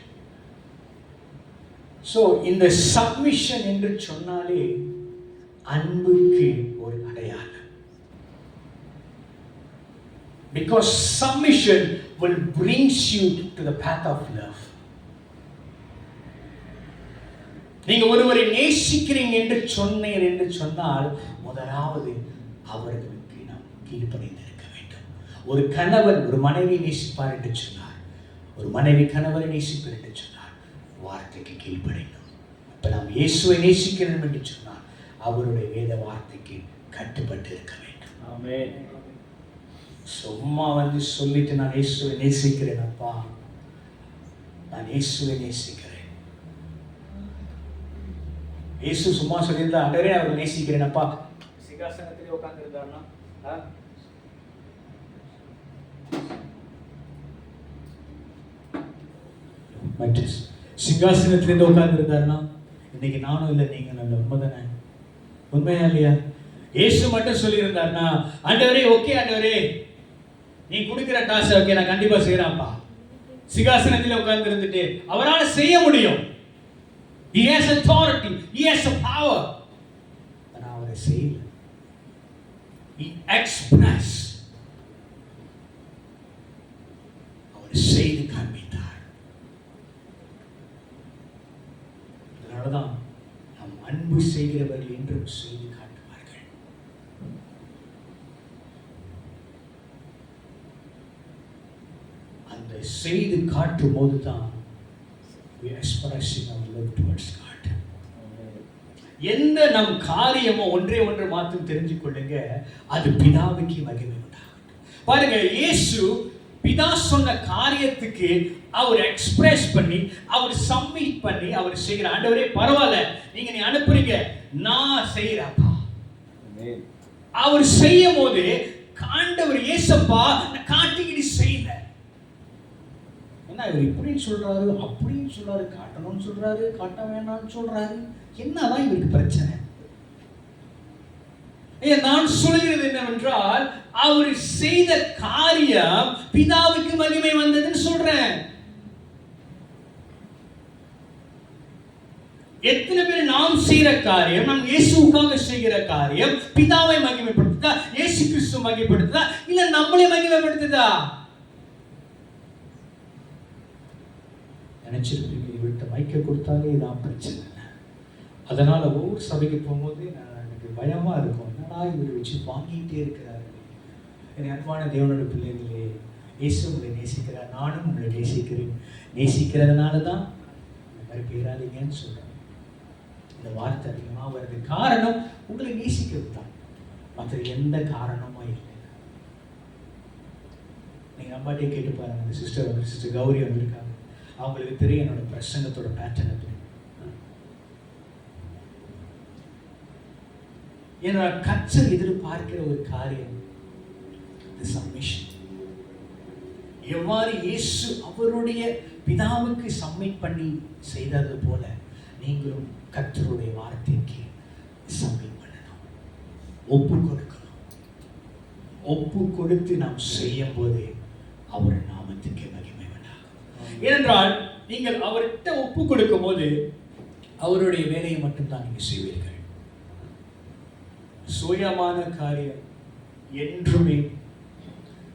ஸோ இந்த சப்மிஷன் என்று சொன்னாலே அன்புக்கு ஒரு அடையாளம். Because submission will brings you to the path of love. நீங்க ஒருவரை நேசிக்கிறீங்க என்று சொன்னால் முதலாவது அவர்களுக்கு நாம் கீழ்ப்படிந்து இருக்க வேண்டும். ஒரு கணவன் ஒரு மனைவி நேசிப்பார் என்று சொன்னார், ஒரு மனைவி கணவரை நேசிப்பார் என்று சொன்னார், வார்த்தைக்கு கீழ்ப்படியும். அப்ப நாம் இயேசுவை நேசிக்கிறோம் என்று சொன்னால் அவருடைய வேத வார்த்தைக்கு கட்டுப்பட்டு இருக்க வேண்டும். ஆமென். சும்மா சொல்லிட்டு நான் இயேசுவை நேசிக்கிறேன் அப்பா, நான் இயேசுவை நேசிக்கிறேன். இயேசு சும்மா சொல்லியிருந்தா அண்டரே அவர் நேசிக்கிறேன் அப்பா, சிங்காசனத்திலே உட்கார்ந்து இருந்தார்னா சிங்காசனத்திலிருந்து உட்கார்ந்து இருந்தார்னா இன்னைக்கு நானும் இல்லை நீங்க நல்ல உண்மைதானே? உண்மையா இல்லையா? இயேசு மட்டும் சொல்லியிருந்தார்னா, ஆண்டவரே ஓகே ஆண்டவரே நீ கொடுக்கிற டாஸ்க் ஓகே நான் கண்டிப்பா செய்யறான்ப்பா, சிங்காசனத்தில் உட்கார்ந்து இருந்துட்டு அவரால் செய்ய முடியும். He has authority, he has a power. ஆனா அவரை செய்யல. He expressed. அவர் செய்து காண்பித்தார். அதனாலதான் நாம் அன்பு செய்கிறவர்கள் என்றும் செய்து காட்டுவார்கள். அந்த செய்து காட்டும் போதுதான் we are expressing our love towards God. எந்த நம் காரியமோ ஒன்று மாத்திரம் தெரிஞ்சு கொள்ளுங்க, அது பிதாவுக்கு மகிமை உண்டாகட்டும். பாருங்க, இயேசு பிதா சொன்ன காரியத்துக்கு அவர் எக்ஸ்பிரஸ் பண்ணி, அவர் சப்மிட் பண்ணி, அவர் செய்கிற. ஆண்டவரே பரவாயில்ல, நீங்க நீ அனுப்புறீங்க, நான் செய்யறப்பா. அவர் செய்யும் போது ஆண்டவர் இயேசப்பா காட்டிக்கிட்டு செய்யல. என்ன இவர் இப்படின்னு சொல்றாரு, அப்படின்னு சொல்றாரு, காட்டணும்னு சொல்றாரு, காட்ட வேண்டாம்னு சொல்றாரு, என்னதான் இவருக்கு பிரச்சனை? நான் சொல்கிறது என்னவென்றால், அவர் செய்த காரியம் பிதாவுக்கு மகிமை வந்ததுன்னு சொல்றேன். எத்தனை பேர் நாம் செய்கிற காரியம், நாம் இயேசுவுக்காக செய்கிற காரியம் பிதாவை மகிமைப்படுத்துதா, இயேசு கிறிஸ்து மகிமைப்படுத்துதா, இல்ல நம்மளே மகிமைப்படுத்துதா? நினைச்சிருப்பீங்க, இவர்கிட்ட மைக்க கொடுத்தாலே இதான் பிரச்சனை. அதனால ஒவ்வொரு சபைக்கு போகும்போது எனக்கு பயமா இருக்கும், என்னடா இவர் வச்சு வாங்கிட்டே இருக்கிறாரு. என் அன்பான தேவனோட பிள்ளைகளே, இயேசு உங்களை நேசிக்கிறார், நானும் உங்களை நேசிக்கிறேன். நேசிக்கிறதுனால தான் இந்த மாதிரி பேராதீங்கன்னு சொல்றேன். இந்த வார்த்தை அதிகமாக வருது, காரணம் உங்களை நேசிக்கிறது தான், மற்ற எந்த காரணமும் இல்லை. நீங்க அம்மாட்டே கேட்டு பாருங்க, அந்த சிஸ்டர் கௌரி வந்திருக்காங்க, அவங்களுக்கு தெரியும் என்னோட பிரசங்கத்தோட பேட்டர்ன் எப்படி. என்னோட கற்றல் எதிர்பார்க்கிற ஒரு காரியம் சப்மிஷன். எவ்வாறு இயேசு அவருடைய பிதாவுக்கு சப்மிட் பண்ணி செய்தது போல நீங்களும் கர்த்தருடைய வார்த்தைக்கு சப்மிட் பண்ணணும், ஒப்பு கொடுக்கணும். ஒப்பு கொடுத்து நாம் செய்யும் போது அவர் நாமத்துக்கு மகிமை உண்டாகும். ஏனென்றால் நீங்கள் அவர்கிட்ட ஒப்பு கொடுக்கும் போது அவருடைய வேலையை மட்டும்தான் நீங்கள் செய்வீர்கள். சுயமான காரியம் என்றுமே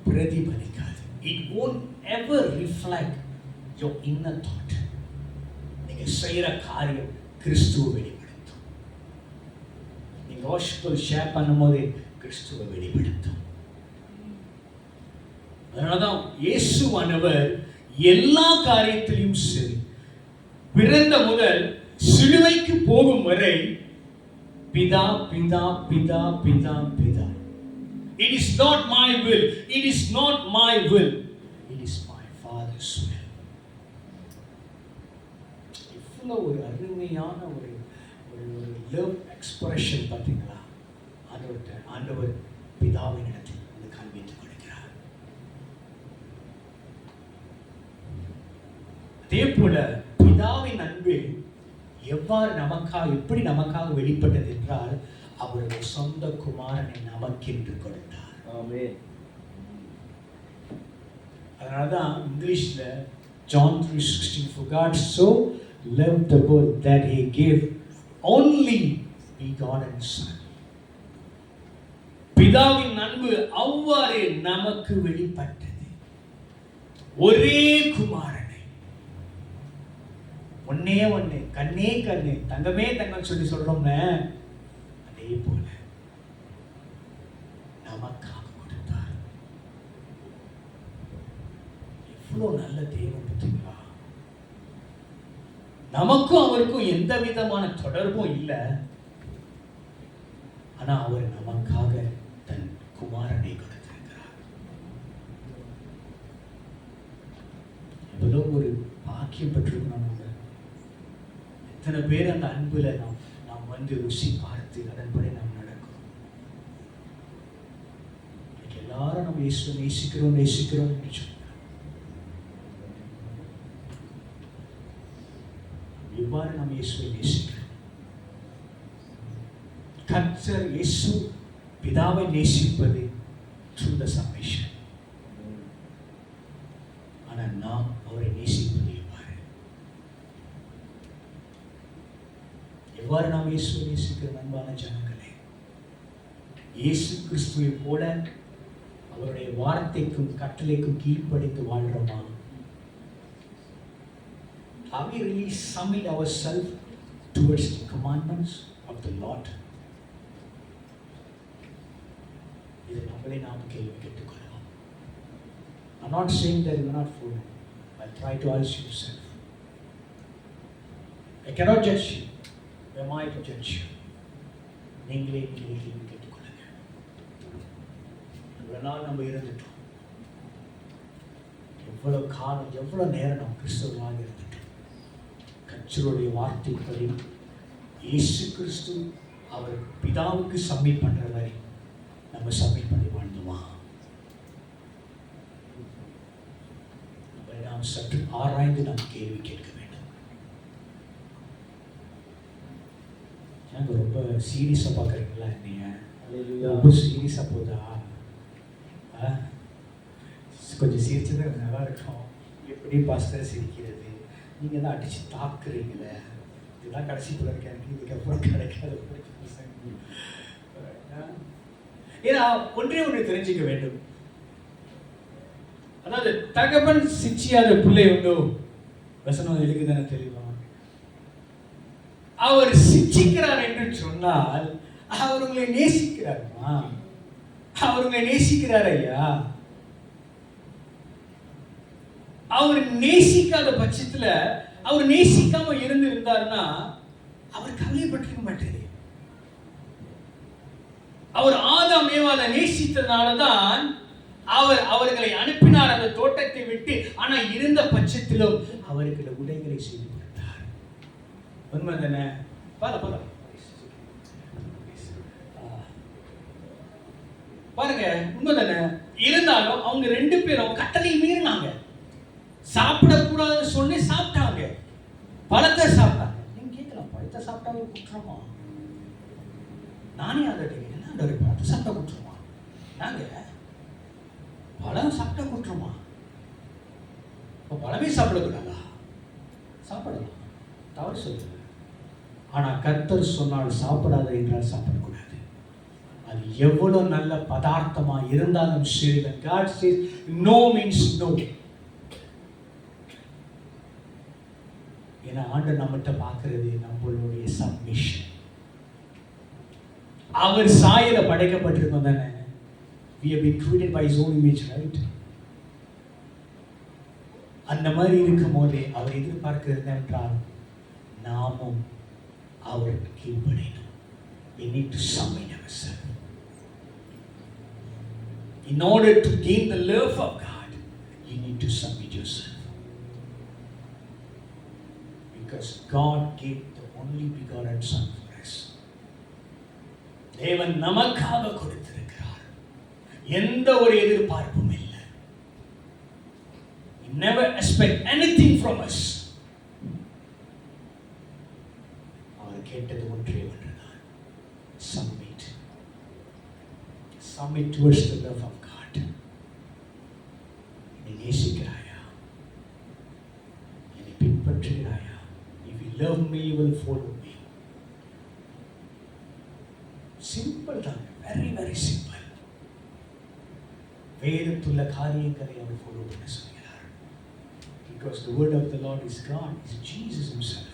பிரதிபலிக்காது. It won't ever reflect your inner thought. நீங்க செய்யற காரியம் கிறிஸ்துவை வெளிப்படுத்தும். நீங்க வாஷிப்பல் ஷேர் பண்ணும்போது கிறிஸ்துவை வெளிப்படுத்தும். அதனாலதான் இயேசுவானவர் எல்லா காரியத்திலும் சரி, பிறந்த முதல் சிலுவைக்கு போகும் வரை பிதா பிதா பிதா பிதா பிதா. It is not my will. It is not my will. It is my Father's will. இவ்வளோ ஒரு அருமையான ஒரு லவ் எக்ஸ்பிரஷன் பார்த்தீங்களா? ஆண்டவர் பிதாவின் இடத்தில் வந்து காண்பித்துக் கொடுக்கிறார். அதே போல பிதாவின் அன்பு எப்படி நமக்காக வெளிப்பட்டது என்றால் அவருடைய சொந்த குமாரனை நமக்கென்று கொடுத்தார். ஆமென். அதனாலதான் இங்கிலீஷ்ல John 3:16, for God so loved the world that he gave only begotten son. பிதாவின் அன்பு அவ்வாறு நமக்கு வெளிப்பட்டது. ஒரே குமாரனை, ஒன்னே ஒண்ணு, கண்ணே கண்ணு, தங்கமே தங்கம் சொல்லி சொல்றோம்ல, அதே போல நமக்காக கொடுத்தார். எவ்வளவு நல்ல தேவன் பார்த்தீங்களா? நமக்கும் அவருக்கும் எந்த விதமான தொடர்பும் இல்லை. ஆனா அவர் நமக்காக தன் குமாரனை கொடுத்திருக்கிறார். எவ்வளவு ஒரு பாக்கியம் பெற்றிருக்கணும். எத்தனை பேர் அந்த அன்புல நாம் வந்து ருசி பார்த்து அதன்படி நாம் நடக்கிறோம். எல்லாரும் நம்ம இயேசுவை நேசிக்கிறோம் என்று சொல்றோம். எவ்வாறு நாம் இயேசுவை நேசிக்கிறோம்? கர்த்தர் இயேசு பிதாவை நேசிப்பது through the submission. ஆனா நாம் அவரை நேசிப்பது எவ்வாறு நாம் இயேசுவை நேசிக்கிறோம்? அன்பான ஜனங்களே, இயேசு கிறிஸ்துவை போல அவருடைய வார்த்தைக்கும் கட்டளைக்கும் கீழ்ப்படிந்து வாழ்றோமா? Have we really submit ourselves towards the commandments of the Lord? இதை நம்மளே நாம் கேள்வி கேட்டுக்கொள்ளலாம். I'm not saying that you are not foolish, but try to ask yourself. I cannot judge you. Am I to judge you? நீங்களே கேள்வி கேட்டுக்கொள்ளுங்க. இவ்வளவு நாள் நம்ம இருந்துட்டோம். எவ்வளவு காலம், எவ்வளவு நேரம் நாம் கிறிஸ்தவர்களாக இருந்துட்டோம். கர்த்தருடைய வார்த்தைப்படி இயேசு கிறிஸ்து அவர் பிதாவுக்கு சப்மிட் பண்ற வரை நம்ம சப்மிட் பண்ணி வாழ்ந்தோமா? நாம் சற்று ஆராய்ந்து நாம் கேள்வி கேட்க வேண்டும். நாங்க ரொம்ப சீரியஸா பார்க்குறீங்களா? என்னைய ரொம்ப சீரியஸா போதா? கொஞ்சம் சிரிச்சது நல்லா இருக்கும். எப்படி பாஸ்டர் சிரிக்கிறது? நீங்கள் தான் அடித்து தாக்குறீங்களே, இதுதான் கடைசி பிள்ளை எனக்கு, இதுக்கப்புறம் கிடைக்காது. ஏன்னா ஒன்றே ஒன்று தெரிஞ்சுக்க வேண்டும். அதாவது தகப்பன் சிச்சியாத பிள்ளை உண்டோ? வசனம் எழுதுதானே தெளிவா? அவர் சிச்சிக்கிறார் என்று சொன்னால் அவர் உங்களை நேசிக்கிறாருமா? அவர் உங்களை நேசிக்கிறார் ஐயா. அவர் நேசிக்காத பட்சத்துல, அவர் நேசிக்காம இருந்தாருன்னா அவர் கவலைப்பட்டிருக்க மாட்டாரு. அவர் ஆதாம் ஏவாளை நேசித்ததுனாலதான் அவர்களை அனுப்பினார் அந்த தோட்டத்தை விட்டு. ஆனா இருந்த பட்சத்திலும் அவருக்கு உடைகளை செய்து கொடுத்தார். உண்மை தானே? பாருங்க, உண்மை தானே? இருந்தாலும் அவங்க ரெண்டு பேரும் கட்டளை மீறினாங்க. சாப்பிடக்கூடாதுன்னு சொல்லி சாப்பிட்டாங்க. பழத்தை சாப்பிட்டாங்க. நீங்க கேட்கலாம், பழத்தை சாப்பிட்டா ஒரு குற்றமா? நானே அதை கேட்கிறேன். பழத்தை சாப்பிட்டா குற்றமா? நாங்க பழம் சாப்பிட்டா குற்றமா? பழமே சாப்பிடக்கூடாதா? சாப்பிடலாம், தவறு சொல்லுங்க. ஆனா கர்த்தர் சொன்னால் சாப்பிடாத என்றால் சாப்பிடக்கூடாது. அது எவ்வளவு நல்ல பதார்த்தமா இருந்தாலும் சரி. God says no means no. ஏன்னா ஆண்டவர் நம்மகிட்ட பார்க்கிறது நம்மளுடைய சப்மிஷன். அவர் சாயல படைக்கப்பட்டிருக்கோம் தானே. We have been created by his own image, right? அந்த மாதிரி இருக்கும் போதே அவர் எதிர்பார்க்கிறது என்றால் நாமும் அவருக்கு கீழ்ப்படியணும். we need to submit ourselves. In order to gain the love of God, you need to submit yourself. Because God gave the only begotten Son for us. தேவன் நமக்காக கொடுத்திருக்கிறார். எந்த ஒரு எதிர்பார்ப்பும் இல்லை. He never expect anything from us. அவர் கேட்டது ஒன்றே ஒன்றுதான். Submit. Submit towards the love of God. நீ நேசிக்கிறாயா? என்னை பின்பற்றுகிறாயா? If you love me, you will follow me. Simple தான். Very, very simple. வேதத்துள்ள காரியங்களை அவர் follow பண்ண சொல்கிறார். Because the word of the Lord is God, is Jesus himself.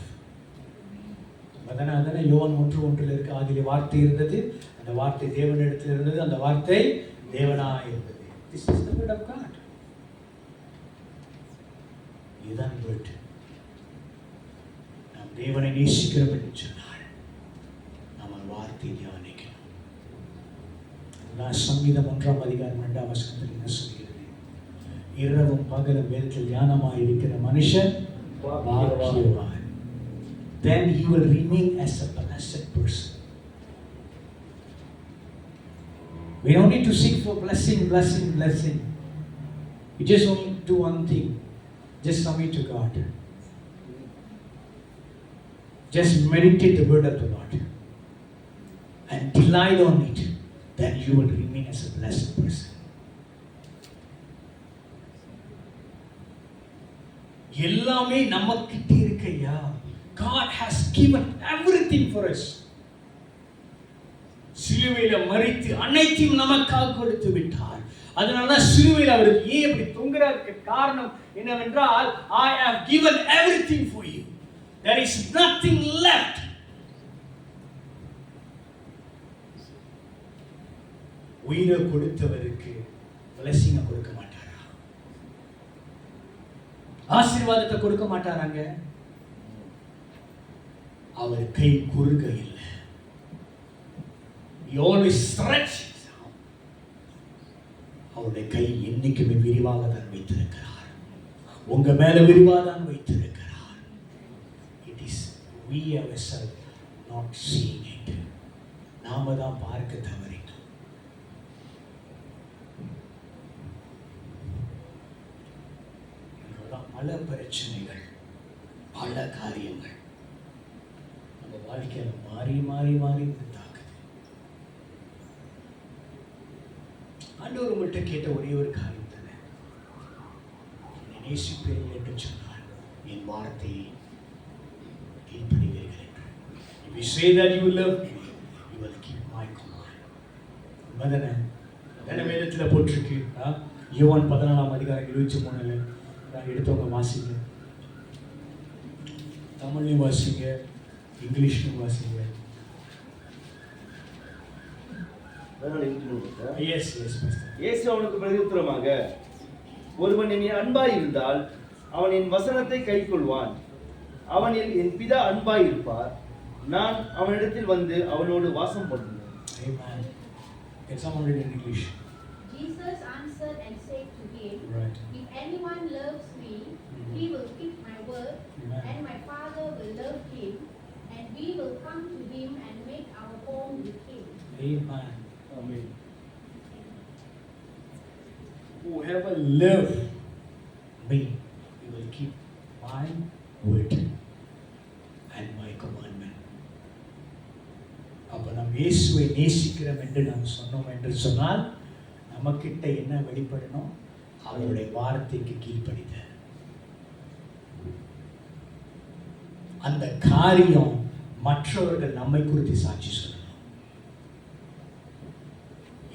அதனால யோவான் 1:1 இருக்கு, ஆதியிலே வார்த்தை இருந்தது, அந்த வார்த்தை தேவனிடத்தில் இருந்தது, அந்த வார்த்தை தேவனாய் இருந்தது. This is the word of God. இதுதான் word. நாம் தேவனை நேசிக்கிறோம் என்று சொன்னால் நாம் வார்த்தை தியானிக்கணும். சங்கீதம் 1:2 என்ன சொல்கிறது? இரவும் பகலும் வேதத்தில் தியானமாய் இருக்கிற மனுஷன் பாக்கியவான். Then he will remain as a blessed person. We don't need to seek for blessing. We just only do one thing. Just submit to God. Just meditate the word of the Lord and delight on it. Then you will remain as a blessed person. எல்லாமே நமக்கிட்ட இருக்கையா. God has given everything for us. சிலுவையில மரித்து அனைத்தையும் நமக்காக கொடுத்து விட்டார். அதனால சிலுவையில் அவர் ஏன் இப்படி தொங்குறதுக்கு காரணம் என்னவென்றால், I have given everything for you. There is nothing left. உயிரை கொடுத்தவருக்கு blessing கொடுக்க மாட்டாரா? ஆசீர்வாதத்தை கொடுக்க மாட்டாராங்க? அவர் கை குறுக இல்லை. He always stretches out. அவருடைய கை என்னைக்குமே விரிவாக தான் வைத்திருக்கிறார். உங்க மேல விரிவாக தான் வைத்திருக்கிறார். It is we ourselves not seeing it. நாம தான் பார்க்க தவறினோம். பல பிரச்சனைகள், பல காரியங்கள் நம்ம வாழ்க்கையில மாறி தாக்குது. ஆண்டவர் உங்கள்கிட்ட கேட்ட ஒரே ஒரு காரியம் தானே, என்னை நேசிப்பேன் என்று சொன்னார் என் வார்த்தையை கீழ்ப்படிவீர்கள் என்று. If you say that you will love me, you will keep my command. உண்மைதானே? வேதத்தில் போட்டிருக்கு. யோவான் 14:23 எடுத்தவங்க வாசிங்க. தமிழ்லையும் வாசிங்க, இங்கிலீஷ்லையும் வாசிங்க. இயேசு அவனுக்கு பிரதியுத்தரமாக, ஒருவன் என் அன்பாய் இருந்தால் அவன் என் வசனத்தை கைக்கொள்வான். அவனில் என் பிதா அன்பாய் இருப்பார். நான் அவனிடத்தில் வந்து அவனோடு வாசம் பண்ணுவேன். Jesus answered and said to him, If anyone loves me, he will keep my word, and my Father will love him, and we will come to him and make our home with him. Amen. Amen. Whoever loves me, he will keep my word and my commandment. அப்ப நாம் இயேசுவை நேசிக்கிறோம் என்று நாம் சொன்னோம் என்று சொன்னால் நமக்கிட்ட என்ன வெளிப்படணும்? அவருடைய வார்த்தைக்கு கீழ்ப்படித அந்த காரியம் மற்றவர்கள் நம்மை குறித்து சாட்சி சொல்லணும்.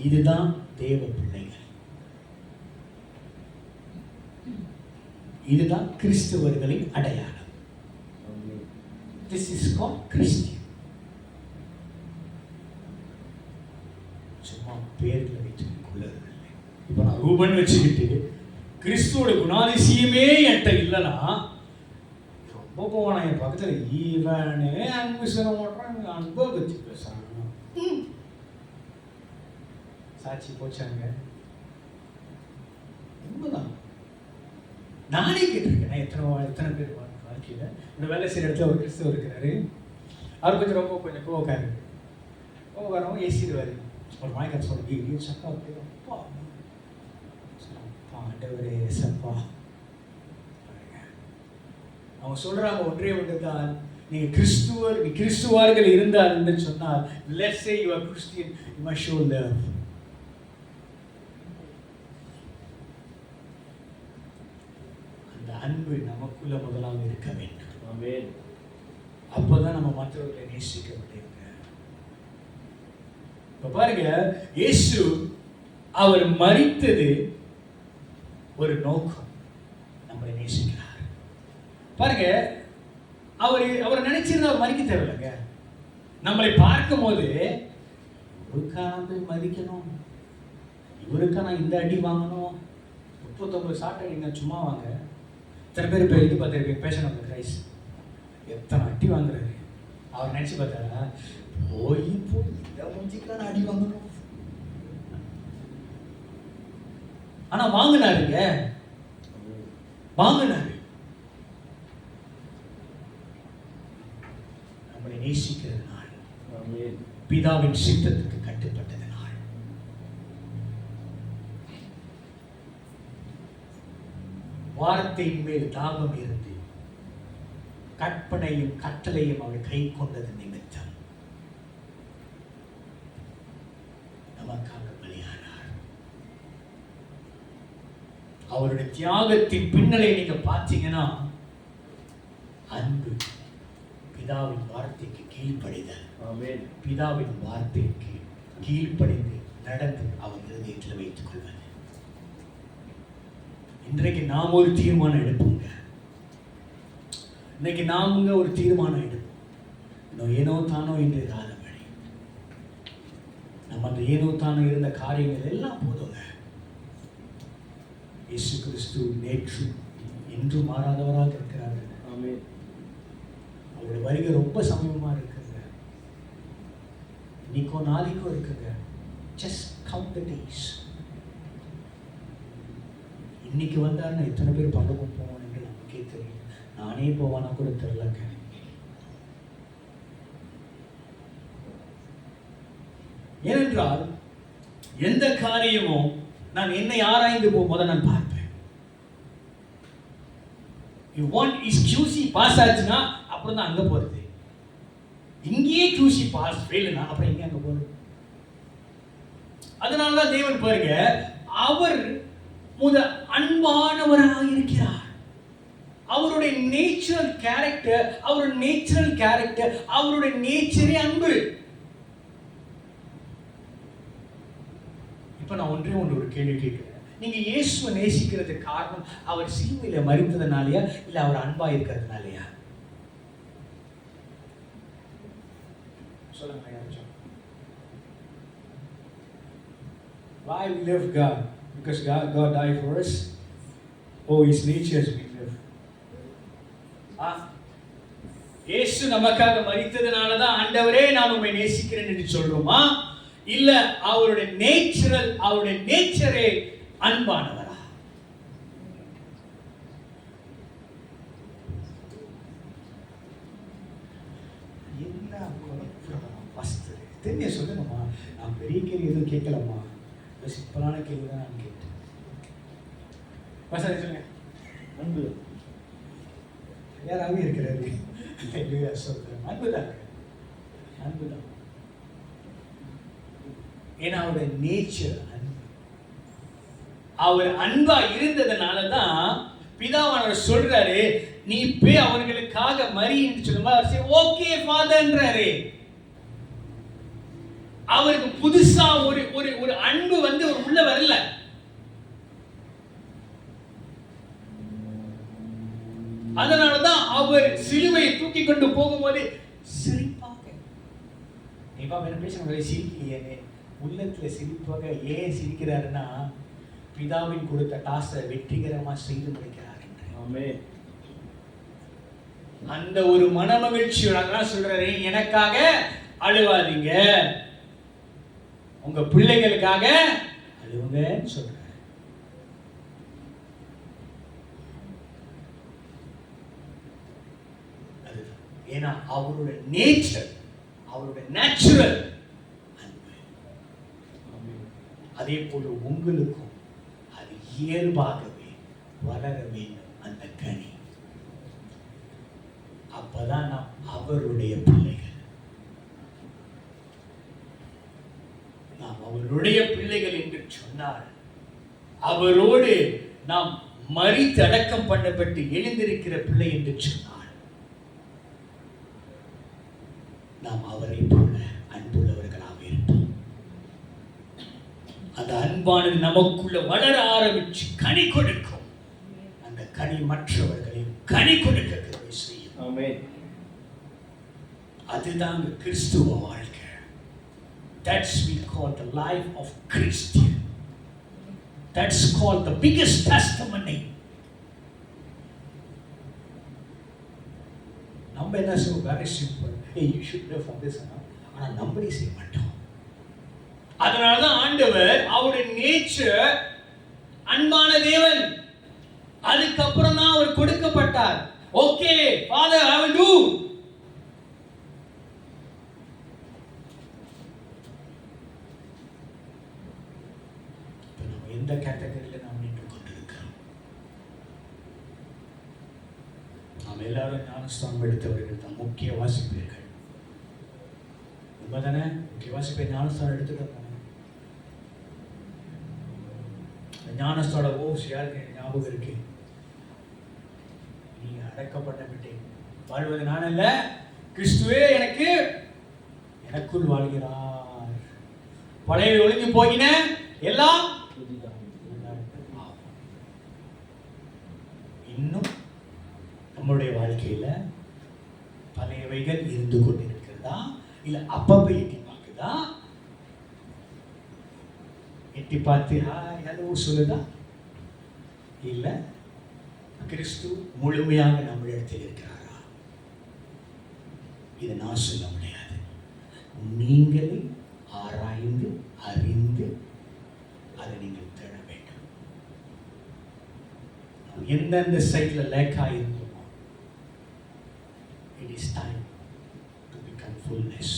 இதுதான் தேவ பிள்ளைகள். இதுதான் கிறிஸ்தவர்களின் அடையாளம். This is called Christian. சும்மா பேர்ல வைத்து கொள்ளவில்லை. இப்போ நான் ரூபன் வச்சுக்கிட்டு கிறிஸ்துவோட குணாதிசயமே என்கிட்ட இல்லைன்னா ரொம்ப போவானா என் பக்கத்தில் ஈவனே அன்பு சொல்ல மாட்டான், அன்பை பற்றி பேசுறான். சாட்சி போச்சாங்க. உண்மைதான். நானே கேட்டிருக்கேன். எத்தனை பேர் வாழ்க்கையில இந்த வேலை செய்யற இடத்துல ஒரு கிறிஸ்தவர் இருக்கிறாரு. அவர் கொஞ்சம் கோவக்காரவும் ஏசிடுவாரு. ஒரு மாய்க்கார சொல்லுங்க சப்பா அப்பா ஆண்டவரே சப்பா. அவங்க சொல்றாங்க ஒன்றே ஒன்றுதான், நீ கிறிஸ்துவார்கள் இருந்தால் என்று சொன்னால், let's say you are Christian, you must show love. அந்த அன்பு நமக்குள்ள முதலாக இருக்க வேண்டும். ஆமென். அப்பதான் நம்ம மற்றவர்களை நேசிக்க முடியுங்க. இப்ப பாருங்க, இயேசு அவர் மரித்தது ஒரு நோக்கம், நம்மளை நேசிக்கிறார். பாருங்க, அவர் நினைச்சிருந்தா அவர் மதிக்க தேவையில்லைங்க. நம்மளை பார்க்கும் போது இவருக்கா போய் மதிக்கணும், இவருக்கா நான் இந்த அடி வாங்கணும், 39 சாட்டை அடிங்க சும்மா வாங்க. இத்தனை பேர் இப்போ இது பார்த்துருக்கேன் பேஷன் ஆஃப் தி கிரைஸ்ட், எத்தனை அடி வாங்குறாரு. அவர் நினைச்சு பார்த்தாரா, போய் இந்த மூஞ்சிக்கான அடி வாங்கணும். ஆனா வாங்கினாருங்க, வாங்கினாரு. நம்மளை நேசிக்கிறதுனால, பிதாவின் சித்தத்துக்கு கட்டுப்பட்டதனால், வார்த்தையின் மேல் தாகம் இருந்து கற்பனையும் கட்டளையும் அவர் கை கொண்டது நிமித்தம் நமக்காக பலியானார். அவருடைய தியாகத்தின் பின்னலை நீங்க பார்த்தீங்கன்னா, அன்பு, பிதாவின் வார்த்தைக்கு கீழ்ப்படிதல். ஆமென். பிதாவின் வார்த்தைக்கு கீழ்ப்படிந்து நடந்து அவர் இருதயத்தில் வைத்துக் கொள்வது. இன்றைக்கு நாம் ஒரு தீர்மானம் எடுப்போங்க. இன்னைக்கு நாம ஒரு தீர்மானம் எடுப்போம். ஏனோ தானோ என்று இராதபடி, நம்ம அந்த ஏனோ தானோ இருந்த காரியங்கள் எல்லாம் போதுங்க. இயேசு கிறிஸ்து நேற்று என்று மாறாதவராக இருக்கிறார்கள். ஆமென். அவருடைய வருகை ரொம்ப சமீபமா இருக்குங்க. இன்னைக்கோ நாளைக்கோ இருக்குங்க. Just count the days. இன்னைக்கு வந்தாருன்னா எத்தனை பேர் பரலோகம் போவான் என்று நமக்கே தெரியும். நானே போவானா கூட தெரியலங்க. ஏனென்றால் எந்த காரியமும் நான் என்னை ஆராய்ந்து போகும்போது நான் பார்ப்பேன். QC பாஸ் ஆச்சுன்னா அப்புறம் தான் அங்க போறது. இங்கேயே QC பாஸ் ஃபெயில்னா அப்புறம் எங்க அங்க போறது? அதனாலதான் தேவன் பாருங்க, அவர் அன்பானவராக இருக்கிறார். அவருடைய நேச்சுரல் கேரக்டர், அவருடைய நேச்சரே அன்பு. இப்ப நான் ஒன்று ஒரு கேள்வி கேட்கிறேன். நீங்க இயேசுவை நேசிக்கிறதுக்கு காரணம் அவர் சிலுவையில மரித்ததனாலயா இல்ல அவர் அன்பா இருக்கிறதுனாலயா? சொல்லுங்க யாராச்சும். Why we love God? Because God died for us. Oh, His nature we live. இயேசு நமக்காக மரித்ததனால தான் ஆண்டவரே நான் உம்மை நேசிக்கிறேன் என்று சொல்றோமா? இல்ல அவருடைய நேச்சரே அன்பானவரா? என்ன ஃபர்ஸ்ட் தெரிஞ்ச சொல்லுங்கம்மா. நான் பெரிய கேள்வி எதுவும் கேட்கலம்மா, சிம்பிளான கேள்வி தான் நான் கேட்டேன். சொல்லுங்க. அன்பு யாராவது இருக்கிறாரு? அன்புதான். ஏன்னா அவருடைய நேச்சர் அன்பு. அவர் அன்பா இருந்ததுனாலதான் பிதாவானவர் சொல்றாரு, நீ போய் அவர்களுக்காக மரின்னு சொல்லும்போது ஓகே ஃபாதர்ன்றாரு. அவருக்கு புதுசா ஒரு அன்பு ஒரு உள்ள வரல. அதனாலதான் அவர் சிலுவையை தூக்கி கொண்டு போகும்போது சிரிப்பாக, சிரிக்கலையே, உள்ளத்துல சிரிப்பாக. ஏன் சிரிக்கிறாருன்னா, பிதாவின் கொடுத்த டாஸ்கை வெற்றிகரமா செய்து முடிக்கிறார் என்று. அந்த ஒரு மனமகிழ்ச்சியோட சொல்றாரு, எனக்காக அழுவாதீங்க, உங்க பிள்ளைகளுக்காக அழுவுங்கன்னு சொல்றாரு. அதுதான். ஏன்னா அவருடைய நேச்சர், அவருடைய நேச்சுரல் அன்பு. அதே போல உங்களுக்கும் அது இயல்பாகவே வளர வேண்டும் அந்த கனி. அப்பதான் நாம் அவருடைய பிள்ளைகள். நாம் அவருடைய பிள்ளைகள் என்று சொன்னார், அவரோடு நாம் மரித்து அடக்கம் பண்ணப்பட்டு எழுந்திருக்கிற பிள்ளை என்று சொன்னார், நாம் அவரை போல அன்புள்ளவர்களாக இருப்போம். அந்த அன்பானது நமக்குள்ள வளர ஆரம்பிச்சு கனி கொடுக்கும். அந்த கனி மற்றவர்களை கனி கொடுக்க கிருபை செய்யும். ஆமென். அதுதான் கிறிஸ்துவ வாழ்க்கை. That's we call the life of Christian. That's called the biggest testimony. நம்ம என்ன செய்வோம்? very simple. Hey, you should live for this. ஆனா நம்படி செய்ய மாட்டோம். அதனாலதான் ஆண்டவர் அவருடைய நேச்சர் அன்பான தேவன். அதுக்கப்புறம் தான் அவர் கொடுக்கப்பட்டார். Okay Father, I will do. எந்த கேட்டகரியில் நாம் நின்று கொண்டிருக்கிறோம்? நாம் எல்லாரும் ஞானஸ்தானம் எடுத்தவர்கள் தான், முக்கிய வாசிப்பீர்கள். உண்மைதானே? முக்கிய வாசிப்பை ஞானஸ்தானம் எடுத்துட்டு ஞானஸ்தோட ஓஸ் யாருக்கு ஞாபகம் இருக்கு? நீங்க அடக்கப்பட்ட விட்டேன், வாழ்வது நான் அல்ல, கிறிஸ்துவே எனக்குள் வாழ்கிறார். பழைய ஒளிஞ்சு போகின எல்லாம் இன்னும் நம்முடைய வாழ்க்கையில பழையவைகள் இருந்து கொண்டிருக்கிறதா, இல்ல அப்பப்ப எட்டி பார்க்குதா? எட்டி பார்த்து ஹலோ சொல்லுதா? இல்ல கிறிஸ்து முழுமையாக நம்மிடத்தில் இருக்கிறாரா? இதை நான் சொல்ல முடியாது. நீங்களே ஆராய்ந்து அறிந்து அதை நீங்கள் தேட வேண்டும். எந்தெந்த சைட்ல லேக் ஆயிருந்தோமோ, it is time to become fullness.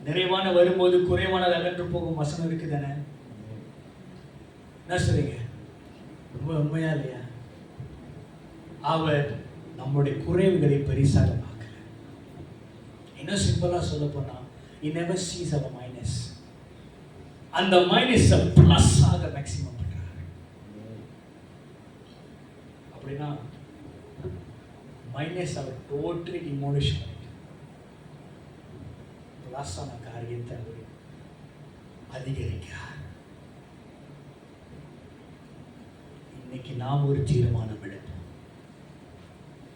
நிறைவான வரும்போது குறைவானது அகன்று போகும் வசனம் இருக்குதானே? என்ன சொல்றீங்க? ரொம்ப உண்மையா இல்லையா? அவர் நம்முடைய குறைவுகளை பெரிசாக பார்க்கல. இன்னும் சிம்பிளா சொல்ல போனா, he never sees our minus. அந்த மைனஸ் பிளஸ் ஆக மேக்ஸிமம் பண்றாரு. அப்படின்னா மைனஸ் அவர் டோட்டலி டிமோலிஷ் பண்ணிட்டு பிளஸ் ஆன காரியத்தை அவர் அதிகரிக்கிறார். இன்னைக்கு நாம் ஒரு தீர்மானம் எடுப்போம்.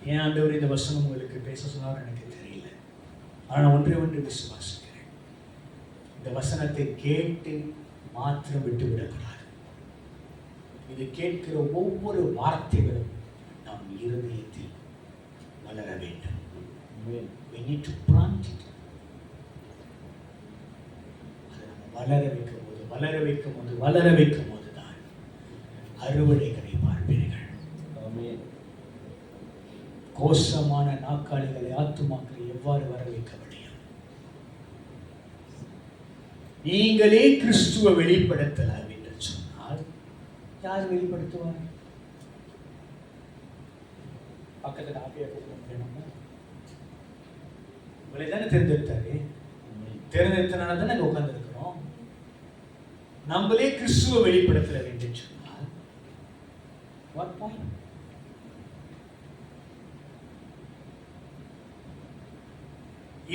ஏன் ஆண்டவர் இந்த வசனம் உங்களுக்கு பேச சொன்னார் எனக்கு தெரியல, ஆனால் ஒன்று விசுவாசிக்கிறேன். இந்த வசனத்தை கேட்டு மாத்திரம் விட்டு விடக்கூடாது. இது கேட்கிற ஒவ்வொரு வார்த்தைகளும் நம் இருதயத்தில் வளர வேண்டும். We need to plant it. அதை நம்ம வளர வைக்கும் போது தான் அறுவடைகளை பார்ப்பீர்கள். கோஷமான நாக்காளிகளை ஆத்துமாக்களை எவ்வாறு வர வைக்க முடியும்? நீங்களே கிறிஸ்துவ வெளிப்படுத்தலாம் என்று சொன்னால் யார் வெளிப்படுத்துவார்? பக்கத்துல ஆப்பியா கூப்பிட முடியணுமா? உங்களை தானே தேர்ந்தெடுத்தாரு. தேர்ந்தெடுத்தனால தானே அங்கே உட்கார்ந்து இருக்கிறோம். நம்மளே கிறிஸ்துவ வெளிப்படுத்தல வேண்டும் சொன்னால் what point?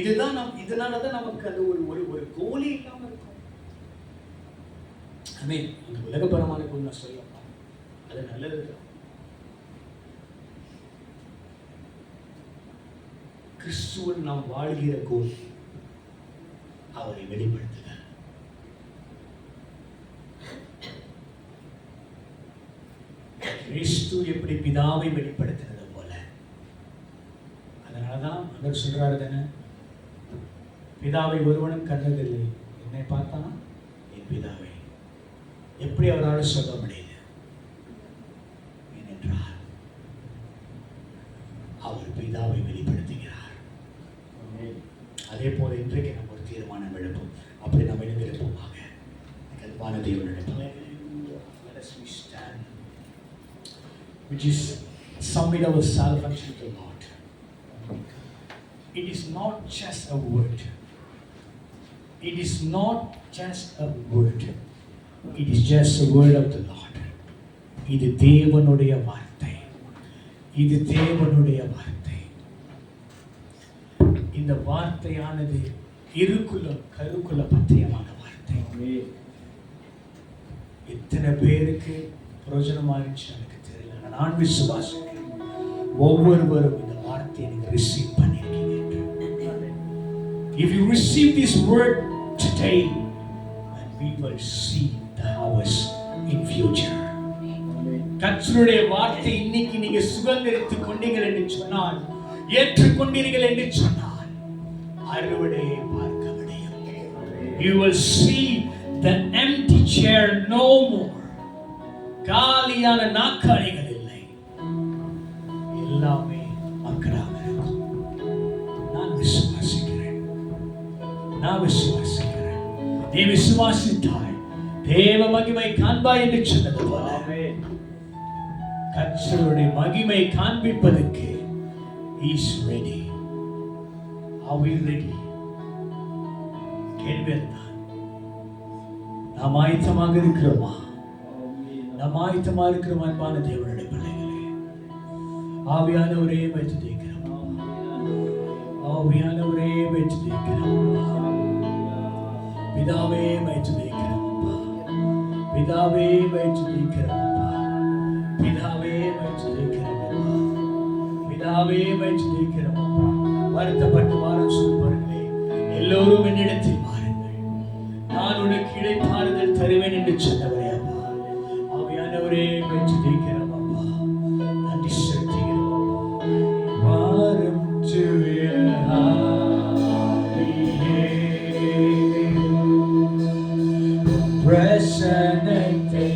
இதனாலதான் நமக்கு அது ஒரு கோலே இல்லாம இருக்கும். இது உலகபரமான கோல் நான் சொல்லலாம், அது நல்லதுதான். கிறிஸ்துவன் நாம் வாழ்கிற கோல் அவரை வெளிப்படுத்துகிறார். கிறிஸ்து எப்படி பிதாவை வெளிப்படுத்தினது போல. அதனாலதான் அவர் சொல்றாரு தானே, பிதாவை ஒருவனும் கண்டதில்லை, என்னை பார்த்தானா பிதாவே. எப்படி அவரால் சொல்ல முடியுது? ஏனென்றால் அவர் பிதாவை வெளிப்படுத்துகிறார். அதே போல இன்றைக்கு நம்ம ஒரு தீர்மானம் எடுப்போம். அப்படி நம்ம எழுந்திருப்போமாக. கல்வான தேவனுடைய which is submit ourselves unto the Lord. It is not just a word. It is not just a word. It is just a word of the Lord. இது தேவனுடைய வார்த்தை. இது தேவனுடைய வார்த்தை. இந்த வார்த்தையானது இருக்குள்ள கருக்குள்ள பத்தியமான வார்த்தை. எத்தனை பேருக்கு பிரயோஜனமாக இருந்துச்சு எனக்கு தெரியல. நான் விசுவாசிக்கிறேன் ஒவ்வொருவரும் இந்த வார்த்தையை நீங்க ரிசீவ் பண்ணிருக்கீங்க. If you receive this word today, then we will see the harvest in future. கர்த்தருடைய வார்த்தை இன்னைக்கு நீங்க சுகந்தரித்துக் கொண்டீர்கள் என்று சொன்னால், ஏற்றுக்கொண்டீர்கள் என்று சொன்னால், அறுவடையை பார்க்க முடியும். You will see the empty chair no more. காலியான நாற்காலிகள் இல்லை, எல்லாமே மக்களாக இருக்கும். நான் விசுவாசிக்கிறேன். நீ விசுவாசித்தாய், தேவ மகிமை காண்பாய் என்று சொன்னது போல கர்த்தருடைய மகிமை காண்பிப்பதற்கு he is ready. Are we ready? கேள்விதான். நாம் ஆயத்தமாக இருக்கிறோமா? நாம் ஆயத்தமாக இருக்கிறோமா? அன்பான தேவனுடைய பிள்ளைகளே, ஆவியானவரே வைத்து தேக்கிறோம். ஆவியானவரே வைத்து தேக்கிறோம். பிதாவே வைத்து தேக்கிறோம். பிதாவே வைத்து தேக்கிறோம். பிதாவே வைத்து தேக்கிறோம். பிதாவே வைத்து தேக்கிறோம். வருத்தப்பட்டு வாரம் சொல்வார்களே, எல்லோரும் என்னிடத்தில் வாருங்கள், நான் உனக்கு இளைப்பாறுதல் தருவேன் என்று சொன்னவரே அப்பா. ஆவியானவரே வைத்து தேக்கிறோம் அப்பா. நன்றி செலுத்துகிறோம் அப்பா. வாரும் பிரசன்னத்தை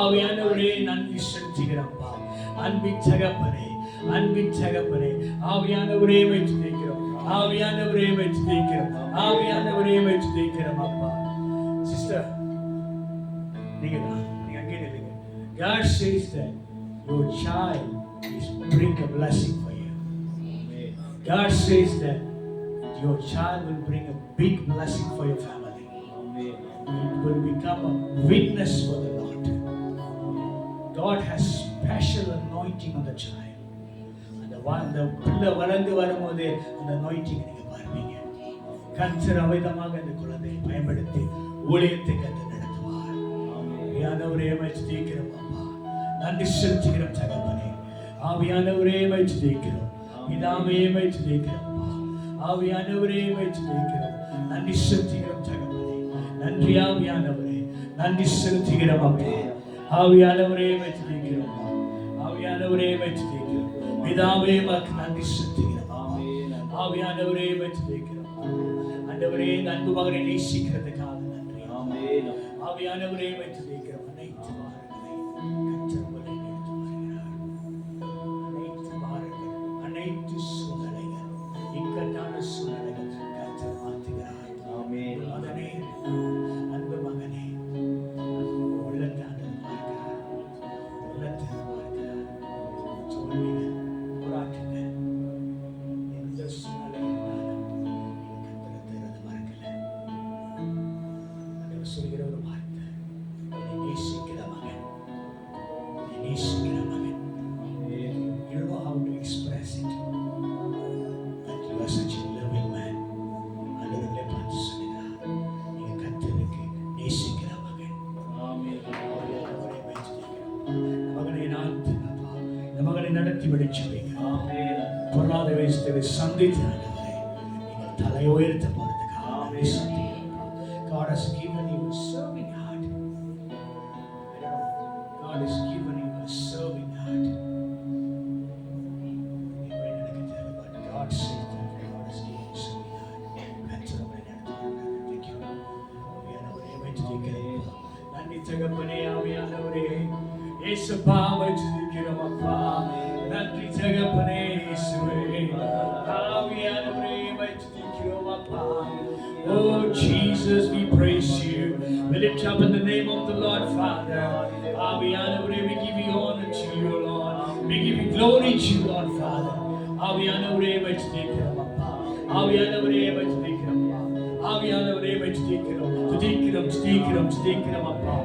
ஆவியானவரே நன்றி செலுத்துகிறோம்ப்பா. அன்பின் தகப்பனே, அன்பின் தகப்பனே, ஆவியானவரே வைத்து தேய்க்கிறோம், ஆவியானவரே வைத்து தேய்க்கிறோம், ஆவியானவரே வைத்து தேய்க்கிறோம் அப்பா. சிஸ்டர், நீங்க அங்கே நில்லுங்க. God says that your child is bring a blessing for you. God says that your child will bring a big blessing for your family. It will become a witness for the Lord. God has special anointing on the child. அந்த பிள்ளை வளர்ந்து வரும்போது அந்த anointing நீங்க பார்ப்பீங்க. கர்த்தர் அவிதமாக அந்த குழந்தையை பயன்படுத்தி ஊழியத்தை கர்த்தர் நடத்துவார். ஆவியானவரே வைத்து தேய்க்கிறோம் அப்பா. நன்றி செலுத்துகிறோம் தகப்பனே. ஆவியானவரே வைத்து தேய்க்கிறோம், பிதாவே வைத்து தேய்க்கிறோம், ஆவியானவரே வைத்து தேய்க்கிறோம். நன்றி செலுத்துகிறோம் தகப்பனே. நன்றி ஆவியானவரே, நன்றி செலுத்துகிறோம் அப்பா. ஆவியானவரே வைத்து தேய்க்கிறோம், ஆவியானவரே வைத்து தேய்க்கிறோம், பிதாவே உமக்கு நன்றி செலுத்துகிறோம். ஆவியானவரே வைத்து தேய்க்கிறோம். ஆண்டவரே, இந்த அன்பு மகனை நேசிக்கிறதுக்காக நன்றி. ஆவியானவரே வைத்து தேய்க்கிறோம். அனைத்து பாரங்களை கர்த்தர் உங்களை எடுத்து வருகிறார். அனைத்து பாரங்கள், அனைத்து சூழ்நிலைகள், இக்கட்டான சூழ்நிலைகள் கர்த்தர் மாற்றுகிறார். மகனே, அன்பு மகனே, உள்ளத்தை ஆண்டவர் பார்க்கிறார், உள்ளத்தை பார்க்கிறார். தோல்விகள், போராட்டங்கள், எந்த சூழ்நிலையினாலும் கர்த்தரை மறக்கல. ஆண்டவர் சொல்கிற ஒரு வார்த்தை, என்னை நேசிக்கிற மகன், என்னை நேசிக்கிற மகன். You know how to express it, that you are such a loving man. ஆண்டவரே பார்த்து சொல்கிறார், நீங்க கர்த்தருக்கு நேசிக்கிற மகன். ஆவியானவரை வைத்திருக்கிறோம். இந்த மகனை நடத்துங்கப்பா, இந்த மகனை நடத்தி விடுச்சுவீங்க. பொருளாதார வயசத்தை சந்தித்து ஆண்டவரே, நீங்கள் தலை உயர்த்த போறதுக்காக நன்றி செலுத்துகிறோம். God has given you a serving heart. God has given you a serving heart. God says that God has given you a serving heart. கர்த்தர் உங்களை நடத்துகிறார். Thank you. ஆவியானவரே வைத்து தேய்க்கிறோம். நன்றி தகப்பனே. ஆவியானவரே இயேசுப்பா வைத்து தேய்க்கிறோம் அப்பா. நன்றி தகப்பனே இயேசுவே. ஆவியானவரே வைத்து தேய்க்கிறோம் அப்பா. Oh Jesus, we praise you. We lift up in the name of the Lord Father. ஆவியானவரே, we give you honor to you, Lord. We give you glory to you, Lord Father. ஆவியானவரே வைத்து தேய்க்கிறோம் அப்பா. ஆவியானவரே வைத்து தேய்க்கிறோம் அப்பா. ஆவியானவரே வைத்து தேய்க்கிறோம், துதிக்கிறோம், துதிக்கிறோம், துதிக்கிறோம் அப்பா.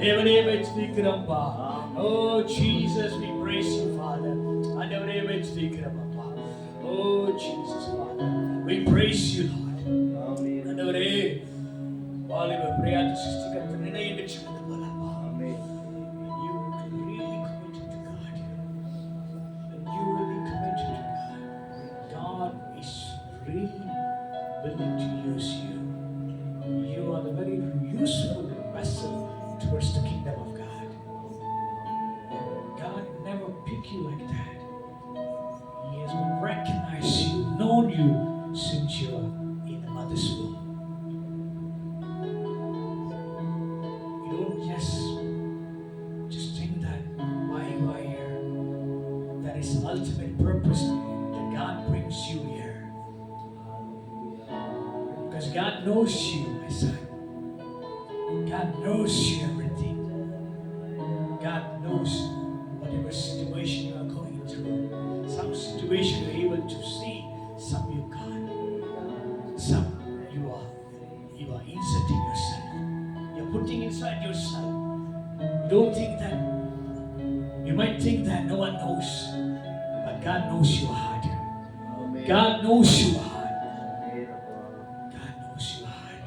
தேவனே வைத்து தேய்க்கிறோம் அப்பா. Oh Jesus, we praise you, Father. ஆண்டவரே வைத்து தேய்க்கிறோம் அப்பா. Oh Jesus, Father, we praise you, Lord. ஆண்டவரே, வாலிப பிரயாத சிருஷ்டிகர்த்தர் நினை என்று சொன்னது போல அப்பா. You really committed to God. You really committed to God. God is really willing to use you. You are the very useful vessel towards the kingdom of God. God never picked you like that. He has recognized you, known you since you are in the mother's womb. You don't just think that why you are here. That is the ultimate purpose that God brings you here. Because God knows you, my son. God knows you everything. God knows whatever situation you are going through. Some situation you are able to see, some you can't. Some you are inserting yourself. You are putting inside yourself. Don't think that. You might think that no one knows, but God knows your heart. God knows your heart. God knows your heart.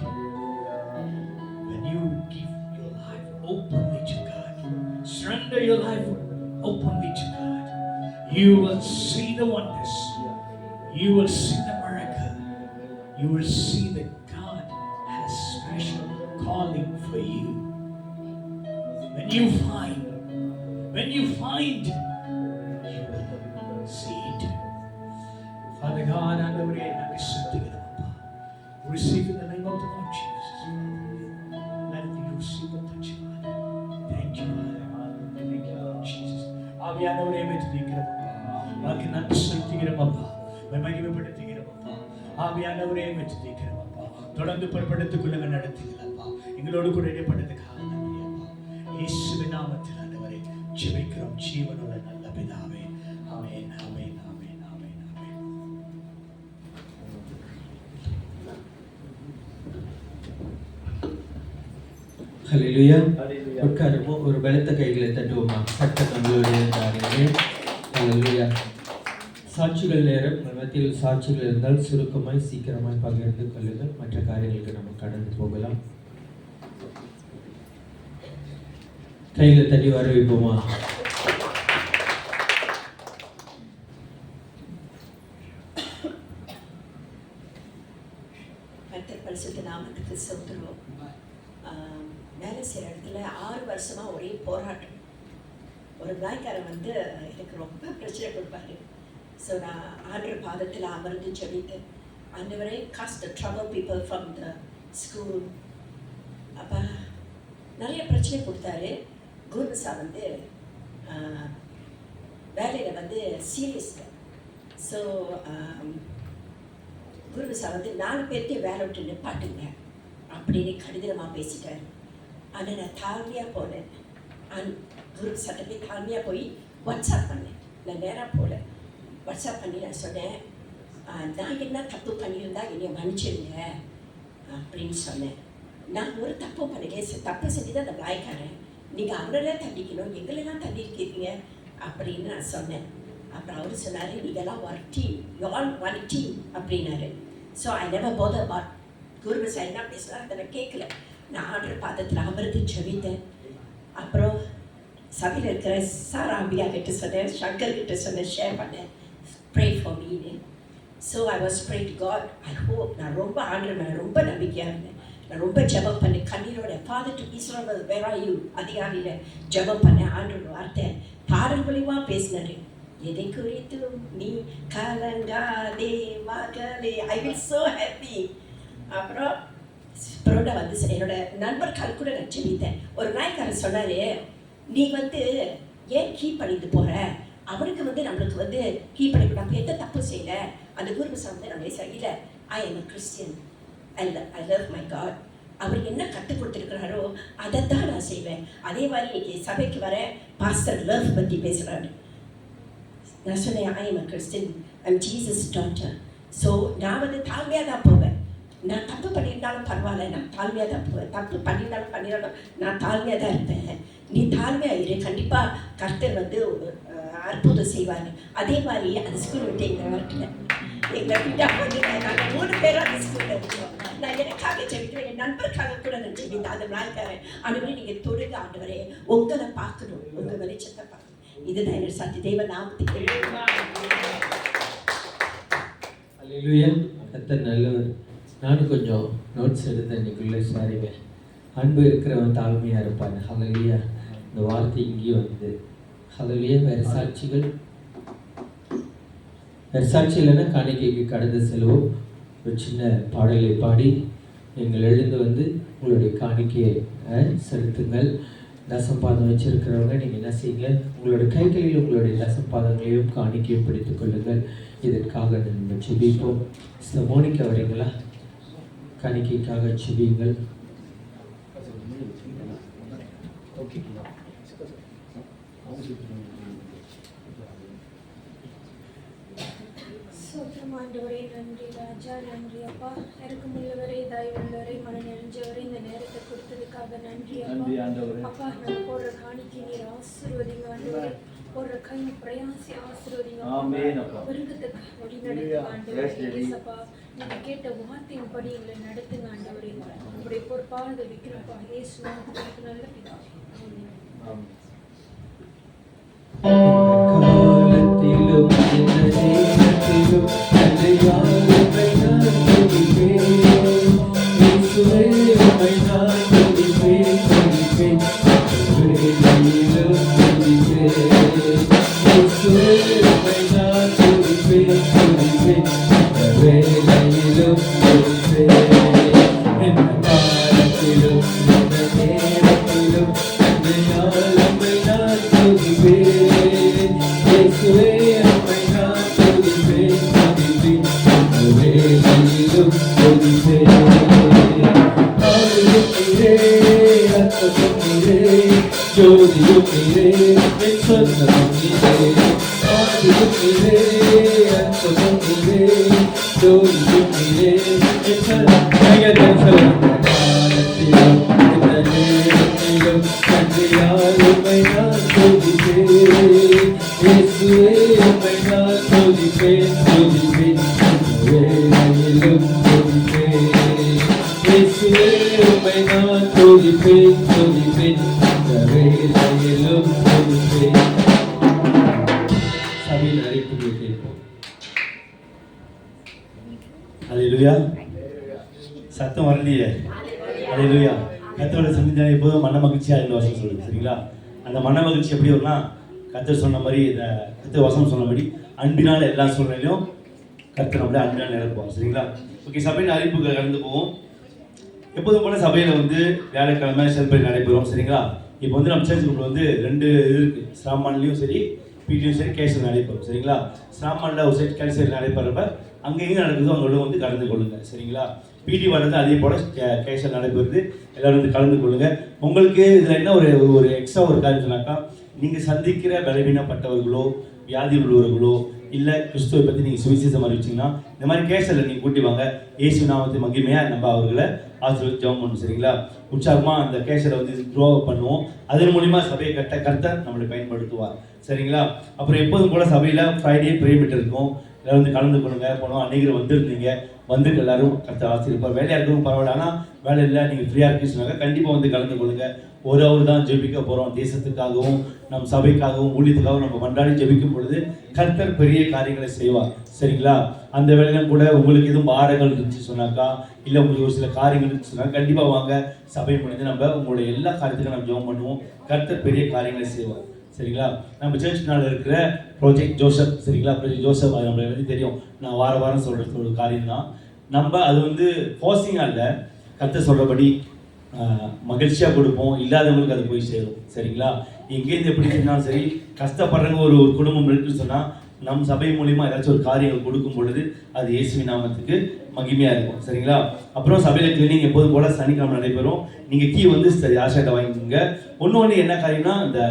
When you give your life openly to God, surrender your life openly to God, you will see the wonders. You will see the miracle. You will see that God has special calling for you. When you find, you will see it. Father God, ஆண்டவரே, நாங்கள் செலுத்துகிறோம் அப்பா. Receive in the name of the Lord Jesus. Let me receive the touch, Father. Thank you, Father. உமக்கு நன்றி செலுத்துகிறோம் அப்பா, மகிமைப்படுத்துகிறோம் அப்பா. ஆவியானவரே மெச்சுகிறோம் அப்பா. தொடர்ந்து பொறுப்படுத்திக் கொள்ளுங்க, நடத்துகிறப்பா. எங்களோடு கூட இடைப்பட்டதுக்காக நன்றி அப்பா. இயேசுவின் நாமத்தில் ஆண்டவரே ஜெபிக்கிறோம் ஜீவனுள்ள நல்ல பிதாவே. ஆமென், ஆமென், ஆமென், ஆமென், ஆமென். ஹல்லேலூயா. ஹல்லேலூயா. உட்காருவோம். ஒரு பலத்த கைகளை தட்டுவோமா? கர்த்தர் நம்மளுடைய இருந்தாரே. ஹல்லேலூயா. சாட்சிகள் நேரம். மத்தியில் சாட்சிகள் இருந்தால் சுருக்கமாய் சீக்கிரமாய் பகிர்ந்து கொள்ளுங்கள். மற்ற காரியங்களுக்கு நம்ம கடந்து போகலாம். கைகளை தட்டி வர வைப்போமா? கர்த்தர் பரிசுத்த நாமத்துக்கு ஸ்தோத்திரம். வேலை செய்கிற இடத்துல 6 வருஷமா ஒரே போராட்டம். ஒரு நாய்க்காரன் வந்து எனக்கு ரொம்ப பிரச்சனை கொடுப்பாரு. ஸோ நான் ஆண்டவர் பாதத்தில் அமர்ந்து ஜெபித்தேன். ஆண்டவரே, cost the trouble people from the school. அப்போ நிறைய பிரச்சனை கொடுத்தாரு. குருபசா வந்து வேலையில் வந்து சீரியஸ். ஸோ குருபசா வந்து 4 பேர்த்தையும் வேலை விட்டு நிப்பாட்டுங்க அப்படின்னு கடிதமாக பேசிட்டார். ஆனால் நான் தாழ்மையாக போனேன். குரு சட்டமே தாழ்மையாக போய் வாட்ஸ்அப் பண்ணேன். நான் நேராக போகல, வாட்ஸ்அப் பண்ணி நான் சொன்னேன், நான் என்ன தப்பு பண்ணியிருந்தா என்னை மன்னிச்சிருங்க அப்படின்னு சொன்னேன். நான் ஒரு தப்பு பண்ணல, தப்பு செஞ்சு தான் அந்த வாய்க்காரன், நீங்கள் அவரெல்லாம் தண்டிக்கணும், எங்களெல்லாம் தண்டிருக்கீங்க அப்படின்னு நான் சொன்னேன். அப்புறம் அவர் சொன்னார், நீங்கள்லாம் ஒரு team, you all one team அப்படின்னாரு. ஸோ ஐ நெவர் போதர் அபவுட் குருபசா என்ன பேசுனார் அதை நான் கேட்கல. நான் ஆர்டர் பாதத்தில் அமர்ந்து ஜெபித்தேன். அப்புறம் சபையில் இருக்கிற சாராம்பியா கிட்ட சொன்னேன், சங்கர் கிட்ட சொன்னேன், ஷேர் பண்ணேன், ப்ரே ஃபார் மீன்னு. So I was pray to God. I hope. நான் ரொம்ப ஆண்டவர் மேலே ரொம்ப நம்பிக்கையாக இருந்தேன். நான் ரொம்ப ஜெபம் பண்ணேன் கண்ணீரோட. Father to Israel where are you அதிகாரியில் ஜெபம் பண்ணேன். ஆண்டவர் வார்த்தை பாடல் மூலியமாக பேசினாரு. எதை குறித்தும் நீ கலங்காதே மகளே. I will so happy. அப்புறம் பரோடா வந்து என்னோட நண்பர்கள் கூட நான் ஜெபித்தேன். ஒரு நாய்க்காரர் சொன்னார், நீ வந்து ஏன் கீப் பண்ணிட்டு போகிற, அவனுக்கு வந்து நம்மளுக்கு வந்து கீப் பண்ணி, நம்ம எந்த தப்பு செய்யலை. அந்த குருபசா வந்து நம்ம இல்லை, I am a Christian, I love my God. அவர் என்ன கற்றுக் கொடுத்துருக்கிறாரோ அதை தான் நான் செய்வேன். அதே மாதிரி இன்னைக்கு சபைக்கு வர பாஸ்டர் லவ் பற்றி பேசுகிறாரு. நான் சொன்னேன், ஐ am a Christian, I am Jesus daughter. So நான் வந்து தாழ்மையாக தான் போவேன். நான் தப்பு பண்ணியிருந்தாலும் பரவாயில்ல, நான் தாழ்மையாக தான் போவேன். தப்பு பண்ணியிருந்தாலும் நான் தாழ்மையாக தான் இருப்பேன். நீ தாழ்மையாக இரு, கண்டிப்பாக கர்த்தர் வந்து அற்புதம் செய்வார். அதே மாதிரி அந்த ஸ்கூல் விட்டு எங்களை வரல, எங்களை விட்டால் வந்து நாங்கள் 3 பேரும் அந்த ஸ்கூலில் இருக்கோம். நான் எனக்காக ஜெபிக்கிறேன், என் நண்பருக்காக கூட நான் ஜெபித்தேன். அந்த நாய்க்காரன், ஆண்டவரே நீங்கள் தொழுக, ஆண்டவரே உங்களை பார்க்கணும், உங்கள் வெளிச்சத்தை பார்க்கணும். இதுதான் என்னோட சத்திய தேவ நாமத்துக்கு. ஹல்லேலூயா. கர்த்தர் நல்லவர். நானும் கொஞ்சம் நோட்ஸ் எடுத்து இன்னைக்குள்ளே சாரிங்க. அன்பு இருக்கிறவன் தாழ்மையாக இருப்பான். ஹல்லேலூயா. இந்த வார்த்தை இங்கேயும் வந்து ஹல்லேலூயா. வேறு சாட்சிகள்? வேறு சாட்சி இல்லைன்னா காணிக்கைக்கு கடந்து செல்வோம். ஒரு சின்ன பாடலை பாடி நீங்கள் எழுந்து வந்து உங்களுடைய காணிக்கையை செலுத்துங்கள். தசம்பாதம் வச்சிருக்கிறவங்க நீங்கள் என்ன செய்யுங்க, உங்களுடைய கைகளில் உங்களுடைய தசம்பாதங்களையும் காணிக்கையும் பிடித்துக் கொள்ளுங்கள். இதற்காக நம்ம ஜெபிப்போம். மோனிகா வரீங்களா? காணிக்கைக்காக ஜெபியுங்கள். சோத்திரம் ஆண்டவரே, நன்றி ராஜா, நன்றி அப்பா. இறக்கமுள்ளவரே, தயவுள்ளவரே, மன நிறைஞ்சவரே, இந்த நேரத்தை கொடுத்ததுக்காக நன்றி அப்பா. அப்பா, நான் போடுற காணிக்கை நீர் ஆசீர்வதிங்க ஆண்டவரே. போடுற கை பிரயாசி ஆசீர்வதிங்க. விருந்தத்துக்கு வழி நடத்துங்க ஆண்டவரே. ஏசப்பா, நீங்க கேட்ட வார்த்தையின்படி எங்களை நடத்துங்க ஆண்டவரே. உங்களுடைய பொறுப்பாக விற்கிறப்பா. இயேசு நாமத்துக்கு நல்ல பிதாவே. காலத்திலும் இந்த நேரத்திலும் அலையாளுமை நான் துதிப்பேன். இயேசுவே உம்மை நான் துதிப்பேன், துதிப்பேன். வேளையிலும் துதிப்பேன். இயேசுவே உம்மை நான் துதிப்பேன், துதிப்பேன். வேளையிலும் துதிப்பேன். இந்த காலத்திலும் இந்த நேரத்திலும் அலையாளுமை ஜோதியும் நீரே என் சொந்தமும் நீரே ஆதியும் நீரே அந்தமும் நீரே ஜோதியும் நீரே என் சொந்தம் காலத்திலும் இந்த நேரத்திலும் நன்றியால் உம்மை நான் துதிப்பேன் இயேசுவே உம்மை நான் துதிப்பேன் துதிப்பேன் வேளையிலும் துதிப்பேன் இயேசுவே உம்மை நான் துதிப்பேன் துதிப்பேன் வேளையிலும் துதிப்பேன். சபையில் அழைப்புகளை கேட்போம். அல்லேலூயா. சத்தம் வரலையே. அல்லேலூயா. கர்த்தரோட சன்னிதானம் எப்போதும் மன மகிழ்ச்சியாக இருந்த வசனம் சொல்லுது. சரிங்களா? அந்த மன மகிழ்ச்சி எப்படி வரும்னா, கர்த்தர் சொன்ன மாதிரி, இந்த கர்த்தர் வசனம் சொன்ன மாதிரி அன்பினால் எல்லா சூழ்நிலையும் கர்த்தர் நம்மளே அன்பினால் நிரப்புவாங்க. சரிங்களா? ஓகே, சபையின் அறிவிப்புகள் கடந்து போவோம். எப்போதும் போல சபையில் வந்து வியாழக்கிழமை செல்பை நடைபெறும். சரிங்களா? இப்போ வந்து நம்ம சர்ச் குரூப்பில் வந்து 2 இது இருக்குது. ஸ்ராமான்லேயும் சரி, பிடியும் சரி, கேஷில் நடைபெறும். சரிங்களா? ஸ்ராமானில் ஒரு சைட் கேஷில் நடைபெறப்ப அங்கே எங்கே நடக்குதோ அவங்களும் வந்து கலந்து கொள்ளுங்கள். சரிங்களா? பிடி வர்றது அதே போல் கேஷில் நடைபெறுது. எல்லோரும் வந்து கலந்து கொள்ளுங்கள். உங்களுக்கு இதில் என்ன ஒரு எக்ஸ்ட்ரா ஒரு காரியம் சொன்னாக்கா, நீங்கள் சந்திக்கிற பலவீனப்பட்டவர்களோ வியாதி உள்ளவர்களோ இல்லை கிறிஸ்துவை பற்றி நீங்கள் சுவிசேஷம் அறிவிச்சிங்கன்னா இந்த மாதிரி கேஷில் நீங்கள் கூட்டி வாங்க. இயேசு நாமத்தை மகிமையாக நம்ம அவர்களை ஆசீர்வதித்து ஜெபம் பண்ணணும். சரிங்களா? உற்சாகமாக அந்த கேஷில் வந்து த்ரோ பண்ணுவோம். அதன் மூலிமா சபையை கர்த்தர் நம்மளை பயன்படுத்துவார். சரிங்களா? அப்புறம் எப்போதும் கூட சபையில் ஃப்ரைடே ப்ரேயர் மீட் இருக்கும். எல்லோரும் வந்து கலந்து கொள்ளுங்க. போனோம் அன்னைக்கு வந்திருந்தீங்க, வந்து எல்லாரும் கர்த்தர் ஆசீர்வதிப்பார். வேலையாக இருக்கவும் பரவாயில்ல, ஆனால் வேலை இல்லை, நீங்கள் ஃப்ரீயாக இருக்குன்னு சொன்னாங்க, கண்டிப்பாக வந்து கலந்து கொள்ளுங்க. ஒரு அவர் தான் ஜெபிக்க போகிறோம். தேசத்துக்காகவும் நம் சபைக்காகவும் ஊழியத்துக்காகவும் நம்ம கொண்டாடி ஜெபிக்கும் பொழுது கர்த்தர் பெரிய காரியங்களை செய்வார். சரிங்களா? அந்த வேலையிலும் கூட உங்களுக்கு எதுவும் பாரங்கள் இருந்துச்சு சொன்னாக்கா, இல்லை உங்களுக்கு ஒரு சில காரியங்கள் இருந்துச்சு சொன்னாக்கா, கண்டிப்பாக வாங்க. சபை முடிந்து நம்ம உங்களுடைய எல்லா காரியத்துக்கும் நம்ம ஜெபம் பண்ணுவோம். கர்த்தர் பெரிய காரியங்களை செய்வார். சரிங்களா? நம்ம சர்ச்னால இருக்கிற ப்ராஜெக்ட் ஜோசப். சரிங்களா? ப்ராஜெக்ட் ஜோசப் அது நம்மளுக்கு எல்லாத்தையும் தெரியும். நான் வாரம் சொல்கிற ஒரு காரியம் தான். நம்ம அது வந்து ஃபோர்ஸிங்காக இல்லை, கர்த்தர் சொல்கிறபடி மகிழ்ச்சியாக கொடுப்போம். இல்லாதவங்களுக்கு அது போய் சேரும். சரிங்களா? எங்கேருந்து எப்படி சொன்னாலும் சரி, கஷ்டப்படுறவங்க ஒரு குடும்பம் இருக்குன்னு சொன்னால் நம் சபை மூலிமா ஏதாச்சும் ஒரு காரியங்கள் கொடுக்கும் பொழுது அது இயேசுவின் நாமத்துக்கு மகிமையாக இருக்கும். சரிங்களா? அப்புறம் சபையில் கிளீனிங் எப்போதும் போல் சனிக்கிழமை நடைபெறும். நீங்கள் கீ வந்து ஆஷாட்டை வாங்கிக்கோங்க. ஒன்று என்ன காரியம்னா, இந்த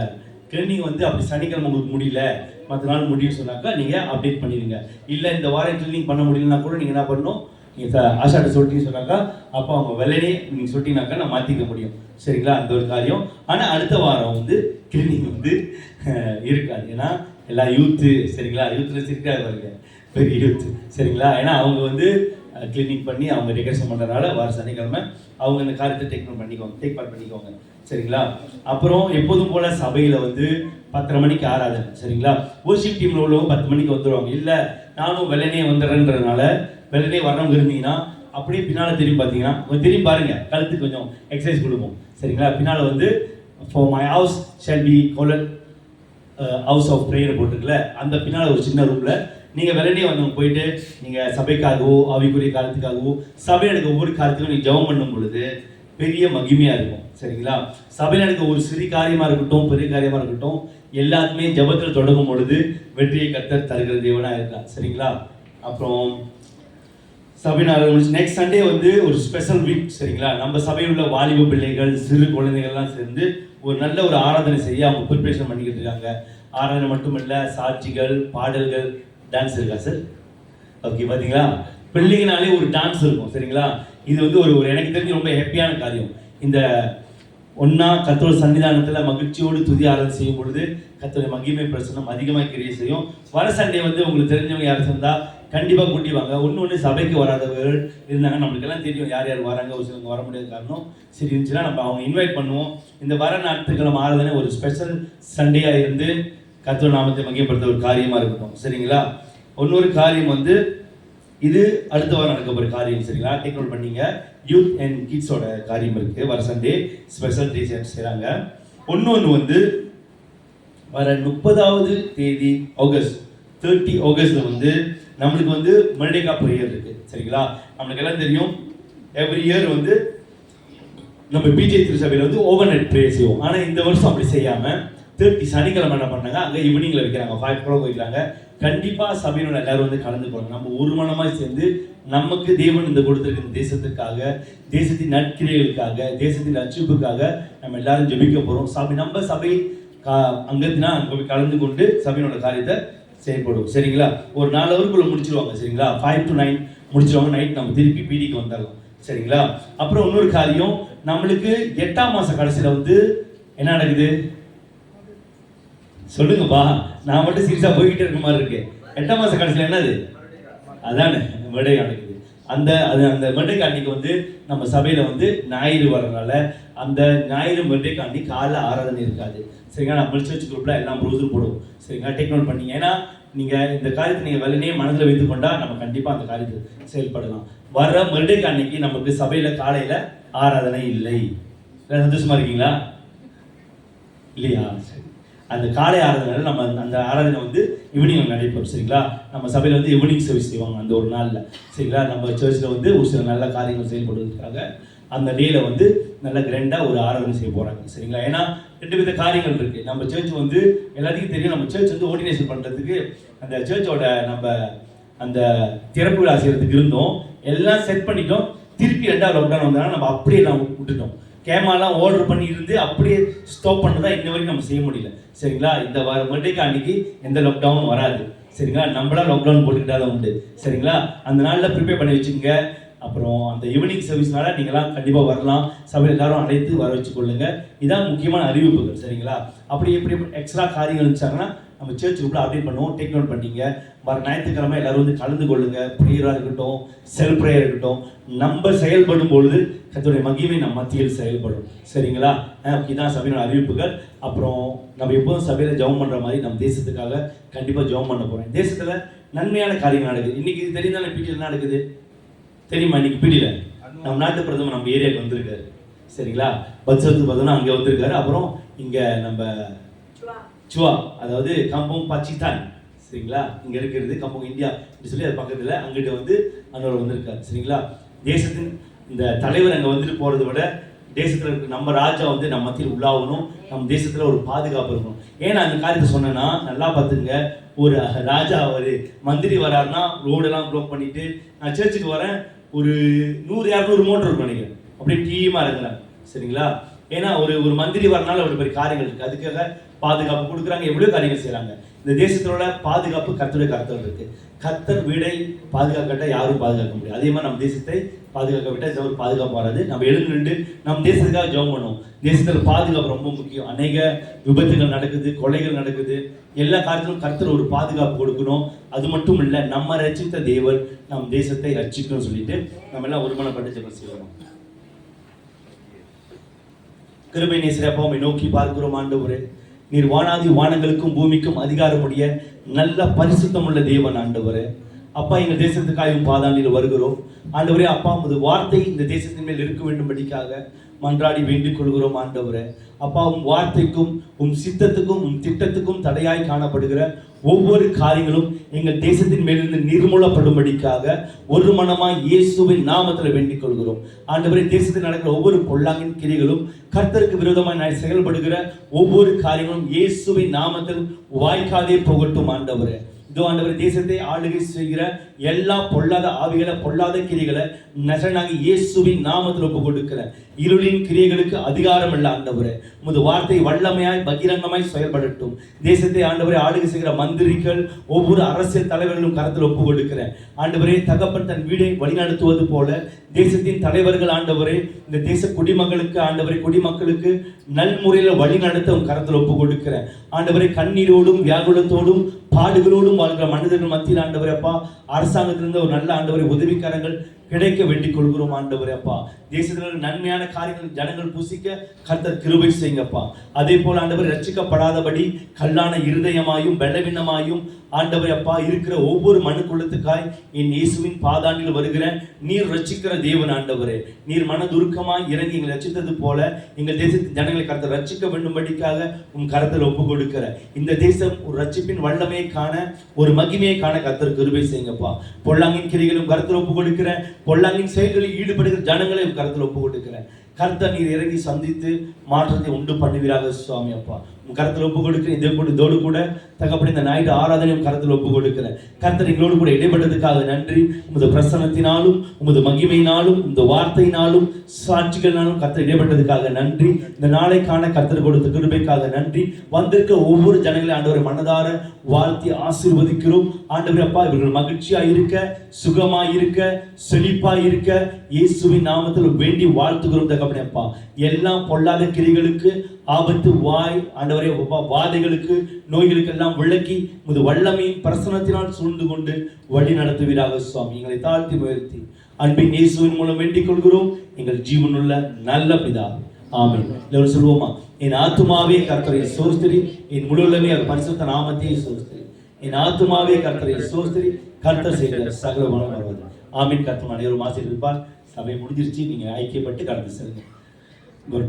கிளீனிங் வந்து அப்படி சனிக்கிழமை உங்களுக்கு முடியல, மற்ற நாள் முடியும்னு சொன்னாக்கா நீங்கள் அப்டேட் பண்ணிடுங்க. இல்லை இந்த வாரம் கிளீனிங் பண்ண முடியலன்னா கூட நீங்கள் என்ன பண்ணணும், நீங்கள் ஆஷாட்டை சொல்லிட்டீங்கன்னு சொன்னாக்கா அப்போ அவங்க வெள்ளனே நீங்கள் சொல்லிட்டீங்கன்னாக்கா நான் மாற்றிக்க முடியும். சரிங்களா? அந்த ஒரு காரியம். ஆனால் அடுத்த வாரம் வந்து கிளீனிங் வந்து இருக்காது. ஏன்னா எல்லா யூத்து. சரிங்களா? யூத்தில் சிரிக்காது பாருங்க, பெரிய யூத்து. சரிங்களா? ஏன்னா அவங்க வந்து கிளீனிங் பண்ணி அவங்க டெக்கரேஷன் பண்ணுறதுனால வர சனிக்கிழமை அவங்க இந்த காரியத்தை டேக் பார்ட் பண்ணிக்கோங்க. சரிங்களா? அப்புறம் எப்போதும் போல் சபையில் வந்து 10:30 மணிக்கு ஆராதனை. சரிங்களா? வொர்ஷிப் டீமில் உள்ளவங்க 10 மணிக்கு வந்துடுவாங்க. இல்லை நானும் வெள்ளனே வந்துடுறேன்றதுனால வெள்ளனே வரவங்க இருந்தீங்கன்னா அப்படியே பின்னால் திரும்பி பார்த்தீங்கன்னா கொஞ்சம் திரும்பி பாருங்கள், கழுத்துக்கு கொஞ்சம் எக்ஸசைஸ் கொடுப்போம். சரிங்களா? பின்னால் வந்து for my house shall be called house of prayer போட்டுருக்குல, அந்த பின்னால் ஒரு சின்ன ரூமில் நீங்கள் வெள்ளனே வந்தவங்க போயிட்டு நீங்கள் சபைக்காகவோ ஆவிக்குரிய காலத்துக்காகவோ சபையில் எனக்கு ஒவ்வொரு காலத்துக்கும் நீங்கள் ஜெபம் பண்ணும் பொழுது பெரிய மகிமையாக இருக்கும். சரிங்களா? சபையில் எனக்கு ஒரு சிறு காரியமாக இருக்கட்டும் பெரிய காரியமாக இருக்கட்டும் எல்லாத்துமே ஜெபத்தில் தொடங்கும் பொழுது வெற்றியை கர்த்தர் தருகிற தேவனாக இருக்கலாம். சரிங்களா? அப்புறம் சபையினால் நெக்ஸ்ட் சண்டே வந்து ஒரு ஸ்பெஷல் வீக். சரிங்களா? நம்ம சபையில் உள்ள வாலிப பிள்ளைகள் சிறு குழந்தைகள்லாம் சேர்ந்து ஒரு நல்ல ஒரு ஆராதனை செய்ய அவங்க ப்ரிப்பரேஷன் பண்ணிக்கிட்டு இருக்காங்க. ஆராதனை மட்டும் இல்லை, சாட்சிகள், பாடல்கள், டான்ஸ் இருக்கா சார்? ஓகே, பார்த்தீங்களா? பிள்ளைங்கனாலே ஒரு டான்ஸ் இருக்கும். சரிங்களா? இது வந்து ஒரு எனக்கு தெரிஞ்சு ரொம்ப ஹாப்பியான காரியம். இந்த ஒன்றா கர்த்தரோட சன்னிதானத்தில் மகிழ்ச்சியோடு துதி ஆராதனை செய்யும் பொழுது கர்த்தருடைய மகிமை பிரசன்னம் அதிகமாக கிரியை செய்யும். வர சண்டே வந்து உங்களுக்கு தெரிஞ்சவங்க யாரும் இருந்தால் கண்டிப்பாக கூட்டி வாங்க. ஒன்று சபைக்கு வராதவர்கள் இருந்தாங்க, நம்மளுக்கெல்லாம் தெரியும் யார் யார் வராங்க. ஒரு சிலவங்க வர முடியாத காரணம் சரி இருந்துச்சுன்னா நம்ம அவங்க இன்வைட் பண்ணுவோம். இந்த வர ஞாயிற்றுக்கிழமை ஆராதனை ஒரு ஸ்பெஷல் சண்டேயாக இருந்து கர்த்தர் நாமத்தை மகிமைப்படுத்த ஒரு காரியமாக இருக்கட்டும். சரிங்களா? இன்னொரு காரியம் வந்து இது அடுத்த வாரம் நடக்க போகிற காரியம். சரிங்களா? டேக் நோட் பண்ணிங்க. யூத் அண்ட் கிட்ஸோட காரியம் இருக்குது. வர சண்டே ஸ்பெஷல் டே செய்கிறாங்க. ஒன்று வந்து வர 30ஆவது தேதி ஆகஸ்ட் 30 ஆகஸ்ட்டில் வந்து நம்மளுக்கு வந்து மல்டேகா ப்ரேயர் இருக்குது. சரிங்களா? நம்மளுக்கு எல்லாம் தெரியும் எவ்ரி இயர் வந்து நம்ம பிஜே திருச்சபையில் வந்து ஓவர் நைட் ப்ரேயர் செய்வோம். ஆனால் இந்த வருஷம் அப்படி செய்யாமல் 30 சனிக்கிழமை என்ன பண்ணாங்க, அங்கே ஈவினிங்கில் வைக்கிறாங்க. 5 o'clock வைக்கிறாங்க. கண்டிப்பாக சபையினோட எல்லாரும் வந்து கலந்து போகணும். நம்ம ஒரு மனமாக சேர்ந்து நமக்கு தேவன் இந்த கொடுத்திருக்கிற தேசத்துக்காக, தேசத்தின் நற்கிரைகளுக்காக, தேசத்தின் ரட்சிப்புக்காக நம்ம எல்லாரும் ஜெபிக்க போகிறோம். நம்ம சபை அங்கத்தினா அங்கே போய் கலந்து கொண்டு சபையினோட காரியத்தை செயல்படுவோம். சரிங்களா? ஒரு 4 ஹவருக்குள்ள முடிச்சிருவாங்க. சரிங்களா? 5 to 9 முடிச்சிருவாங்க. நைட் நம்ம திருப்பி பீடிக்கு வந்துடலாம். சரிங்களா? அப்புறம் இன்னொரு காரியம், நம்மளுக்கு 8ஆம் மாத கடைசியில் வந்து என்ன நடக்குது சொல்லுங்கப்பா. நான் மட்டும் சீரியஸாக போய்கிட்டே இருக்க மாதிரி இருக்கு. 8ஆம் மாத கடைசியில் என்னது? அதானே மெடை நடக்குது. அந்த மெட்டைக்கு அன்னைக்கு வந்து நம்ம சபையில் வந்து ஞாயிறு வர்றதுனால அந்த ஞாயிறு மெட்டைக்கு அன்னைக்கு காலைல ஆராதனை இருக்காது. சரிங்களா? நம்ம சர்ச் குரூப்பில் எல்லாம் ப்ரௌசர் போடுவோம். சரிங்களா? டேக் நோட் பண்ணி. ஏன்னா நீங்கள் இந்த காரியத்தை நீங்கள் வெள்ளனே மனதில் வைத்து கொண்டா நம்ம கண்டிப்பாக அந்த காரியத்தை செயல்படலாம். வர்ற மெட்டைக்கு அன்னைக்கு நமக்கு சபையில் காலையில் ஆராதனை இல்லை. சந்தோஷமா இருக்கீங்களா? இல்லையா? சரி. அந்த காலை ஆராதனை நம்ம அந்த ஆராதனை வந்து ஈவினிங் நடைபெறும். சரிங்களா? நம்ம சபையில் வந்து ஈவினிங் சர்வீஸ் செய்வாங்க அந்த ஒரு நாளில். சரிங்களா? நம்ம சர்ச்சில் வந்து ஒரு சில நல்ல காரியங்கள் செயல்படுவதற்காக அந்த டேயில் வந்து நல்ல கிராண்டாக ஒரு ஆராதனை செய்ய போகிறாங்க. சரிங்களா? ஏன்னா 2 வித காரியங்கள் இருக்குது. நம்ம சர்ச் வந்து எல்லாத்துக்கும் தெரியும், நம்ம சர்ச் வந்து ஓர்டினேஷன் பண்ணுறதுக்கு அந்த சர்ச்சோட நம்ம அந்த திறப்பு விழா செய்கிறதுக்கு இருந்தோம். எல்லாம் செட் பண்ணிட்டோம். திருப்பி 2வது லாக்டவுன் வந்தாலும் நம்ம அப்படியே எல்லாம் விட்டுட்டோம். கேமராலாம் ஆர்டர் பண்ணி இருந்து அப்படியே ஸ்டாப் பண்ணதான் இன்ன வரைக்கும் நம்ம செய்ய முடியல. சரிங்களா? இந்த மெட்டைக்கு அன்னைக்கு எந்த லாக்டவுன் வராது. சரிங்களா? நம்மளா லாக்டவுன் போட்டுக்கிட்டாதான் உண்டு. சரிங்களா? அந்த நாளில் ப்ரிப்பேர் பண்ணி வச்சுங்க. அப்புறம் அந்த ஈவினிங் சர்வீஸ்னால நீங்களாம் கண்டிப்பாக வரலாம். சபையில் எல்லாரும் அழைத்து வர வச்சுக்கொள்ளுங்க. இதான் முக்கியமான அறிவிப்புகள். சரிங்களா? அப்படி எப்படி எக்ஸ்ட்ரா காரியங்கள் இருந்துச்சாங்கன்னா நம்ம சர்ச் குரூப்பில் அப்டேட் பண்ணுவோம். டேக் நோட் பண்ணிங்க. வர ஞாயிற்றுக்கிழமை எல்லாரும் வந்து கலந்து கொள்ளுங்க. ப்ரேயராக இருக்கட்டும், செல்ஃப் ப்ரேயர் இருக்கட்டும். நம்ம செயல்படும் பொழுது கர்த்தருடைய மகிமை நம்ம மத்தியில் செயல்படும். சரிங்களா? இதுதான் சபையோட அறிவிப்புகள். அப்புறம் நம்ம எப்போதும் சபையில் ஜெபம் பண்ணுற மாதிரி நம்ம தேசத்துக்காக கண்டிப்பாக ஜெபம் பண்ண போகிறோம். தேசத்தில் நன்மையான காரியங்கள் நடக்குது. இன்னைக்கு தெரிந்தாலும் பீட்டியில் என்ன நடக்குது தெரியுமா? இன்னைக்கு பீட்டியில் நம்ம நாட்டு பிரதமர் நம்ம ஏரியாவுக்கு வந்திருக்காரு. சரிங்களா? பட்சத்துக்கு பார்த்தோன்னா அங்கே வந்திருக்காரு. அப்புறம் இங்கே நம்ம சுவா, அதாவது கம்பம் பாகிஸ்தான். சரிங்களா? இங்கே இருக்கிறது கம்பம் இந்தியா அப்படி சொல்லி அது பக்கத்தில் அங்கிட்ட வந்து அன்னோர் வந்திருக்காரு. சரிங்களா? தேசத்தின் இந்த தலைவர் அங்கே வந்துட்டு போகிறத விட தேசத்தில் இருக்க நம்ம ராஜா வந்து நம்ம மத்தியில் உள்ளாகணும். நம்ம தேசத்தில் ஒரு பாதுகாப்பு இருக்கணும். ஏன்னா அந்த காரியத்தை சொன்னேன்னா நல்லா பார்த்துங்க. ஒரு ராஜா ஒரு மந்திரி வராருன்னா ரோடெல்லாம் ப்ளோக் பண்ணிட்டு, நான் சர்ச்சுக்கு வரேன், ஒரு 100-200 மோட்டர் இருக்கும் நினைக்கிறேன், அப்படியே டீமாக இருக்கிறாங்க. சரிங்களா? ஏன்னா ஒரு மந்திரி வரனால ஒரு பெரிய காரியங்கள் இருக்குது. அதுக்காக பாதுகாப்பு கொடுக்குறாங்க. எவ்வளோ காரியங்கள் செய்கிறாங்க. இந்த தேசத்தோட பாதுகாப்பு கர்த்தருடைய கருத்தில் இருக்குது. கர்த்தர் வீடை பாதுகாக்கட்ட யாரும் பாதுகாக்க முடியாது. அதே மாதிரி நம்ம தேசத்தை பாதுகாக்க விட்டால் இந்த ஒரு பாதுகாப்பு வராது. நம்ம எழுந்து நின்று நம்ம தேசத்துக்காக ஜெபம் பண்ணுவோம். தேசத்தில் பாதுகாப்பு ரொம்ப முக்கியம். அநேக விபத்துகள் நடக்குது, கொலைகள் நடக்குது. எல்லா காரியத்திலும் கர்த்தர் ஒரு பாதுகாப்பு கொடுக்கணும். அது மட்டும் இல்லை, நம்ம ரட்சித்த தேவன் நம் தேசத்தை ரட்சிக்கணும்னு சொல்லிட்டு நம்ம எல்லாம் ஒருமனப்பட்டு ஜெபம் செய்வோம். கிருபை நேசரப்பா, உம்மை நோக்கி பார்க்கிறோம் ஆண்டவரே. நீர் வானாதி வானங்களுக்கும் பூமிக்கும் அதிகாரமுடைய நல்ல பரிசுத்தம் உள்ள தேவன் ஆண்டவரே. அப்பா, எங்கள் தேசத்துக்காகவும் பாதாண்டில் வருகிறோம் ஆண்டவரே. அப்பா, உமது வார்த்தை இந்த தேசத்தின் மேல் இருக்க வேண்டும்படிக்காக மன்றாடி வேண்டிக் கொள்கிறோம் ஆண்டவரே. அப்பா, உம் வார்த்தைக்கும் உம் சித்தத்துக்கும் உம் திட்டத்துக்கும் தடையாய் காணப்படுகிற ஒவ்வொரு காரியங்களும் எங்கள் தேசத்தின் மேலிருந்து நிர்மூலப்படும்படிக்காக ஒரு மனமாய் இயேசுவின் நாமத்தில் வேண்டிக் கொள்கிறோம் ஆண்டவரே. தேசத்தில் நடக்கிற ஒவ்வொரு பொல்லாங்கின் கிரிகளும், கர்த்தருக்கு விரோதமாய் செயல்படுகிற ஒவ்வொரு காரியங்களும் இயேசுவின் நாமத்தில் வாய்க்காதே போகட்டும் ஆண்டவரே. இதோ ஆண்டவரே, தேசத்தை ஆளுகை செய்கிற எல்லா பொல்லாத ஆவிகளை, பொல்லாத கிரிகளை நசரனாகி இயேசுவின் நாமத்தில் ஒப்பு கொடுக்கிற இருளின் கிரியைகளுக்கு அதிகாரம் இல்லை ஆண்டவரே. உமது வார்த்தை வல்லமையாய் பகிரங்கமாய் செயல்படட்டும். தேசத்தை ஆண்டவரே ஆளுகை செய்கிற மந்திரிகள், ஒவ்வொரு அரசியல் தலைவர்களும் கரத்தில் ஒப்பு கொடுக்கிற ஆண்டவரே, தகப்பன் தன் வீடை வழிநடத்துவது போல தேசத்தின் தலைவர்கள் ஆண்டவரே, இந்த தேச குடிமக்களுக்கு ஆண்டவரே, குடிமக்களுக்கு நல்முறையில் வழி நடத்த கரத்தில் ஒப்பு கொடுக்கிற ஆண்டவரே, கண்ணீரோடும் வியாகுலத்தோடும் பாடுகளோடும் வாழ்கிற மனிதர்கள் மத்தியில் ஆண்டவரே அப்பா, அரசாங்கத்திலிருந்து ஒரு நல்ல ஆண்டவரை உதவிக்காரங்கள் கிடைக்க வேண்டிக் கொள்கிறோம் ஆண்டவரே அப்பா. தேசத்தில் நன்மையான காரியங்கள் ஜனங்கள் புசிக்க கர்த்தர் கிருபை செய்யுங்கப்பா. அதே போல ஆண்டவர் ரட்சிக்கப்படாதபடி கல்லான இருதயமாயும் பலவீனமாயும் ஆண்டவரே அப்பா இருக்கிற ஒவ்வொரு மனுக்குலத்துக்காய் என் இயேசுவின் பாதாண்டில் வருகிற நீர் ரட்சிக்கிற தேவன் ஆண்டவரே. நீர் மனதுருக்கமாய் இறங்கி எங்களை ரட்சித்தது போல எங்கள் தேசத்தின் ஜனங்களை கர்த்தர் ரட்சிக்க வேண்டும்படிக்காக உன் கரத்தில் ஒப்பு கொடுக்கிற இந்த தேசம் ஒரு ரட்சிப்பின் வல்லமையை காண, ஒரு மகிமையை காண கர்த்தர் கிருபை செய்யுங்கப்பா. பொல்லாங்கின் கிரிகளும் கரத்தில் ஒப்பு கொடுக்கிற, பொல்லாங்கின் செயல்களில் ஈடுபடுகிற ஜனங்களை கரத்தில் ஒப்பு கொடுக்கிற கர்த்தர் நீர் இறங்கி சந்தித்து மாற்றத்தை உண்டு பண்ணுவீராக சுவாமி அப்பா. உன் கருத்தில் ஒப்பு கொடுக்கிறேன். இதோடு கூட தகப்படி இந்த ஞாயிறு ஆராதனையும் கருத்தில் ஒப்பு கொடுக்கிறேன். கர்த்தர் எங்களோடு கூட இடைப்பட்டதுக்காக நன்றி. உமது பிரசன்னத்தினாலும் உமது மகிமையினாலும் உமது வார்த்தையினாலும் சாட்சிகளினாலும் கர்த்தர் இடைப்பட்டதுக்காக நன்றி. இந்த நாளைக்கான கர்த்தர் கொடுத்த கிருபைக்காக நன்றி. வந்திருக்க ஒவ்வொரு ஜனங்களையும் ஆண்டவரை மனதார வாழ்த்தி ஆசீர்வதிக்கிறோம். ஆண்டவரே அப்பா, இவர்கள் மகிழ்ச்சியா இருக்க, சுகமா இருக்க, செழிப்பா இருக்க இயேசுவின் நாமத்தில் வேண்டி வாழ்த்துகிறோம் தகப்பனே அப்பா. எல்லாம் பொல்லாத கிரிகளுக்கு, ஆபத்து, வாய் ஆண்டவரே வாதைகளுக்கு, நோய்களுக்கு எல்லாம் விளக்கி முது வல்லமையும் பிரசன்னத்தினால் சூழ்ந்து கொண்டு வழி நடத்துவீராக சுவாமி. எங்களை தாழ்த்தி உயர்த்தி அன்பின் இயேசுவின் மூலம் வேண்டிக் கொள்கிறோம் எங்கள் ஜீவனுள்ள நல்ல பிதா, ஆமென். எல்லாரும் சொல்லுவோமா? என் ஆத்துமாவே கர்த்தரை ஸ்தோத்திரி, என் முழுவதுமே அவர் பரிசுத்த நாமத்தை ஸ்தோத்திரி. என் ஆத்துமாவே கர்த்தரை ஸ்தோத்திரி, கர்த்தர் செய்த சகல வருவது. ஆமென். கர்த்தர் அனைவரும் ஆசீர்வதிப்பார். சபை முடிஞ்சிருச்சு. நீங்க ஐக்கியப்பட்டு கடந்து செல்லுங்க.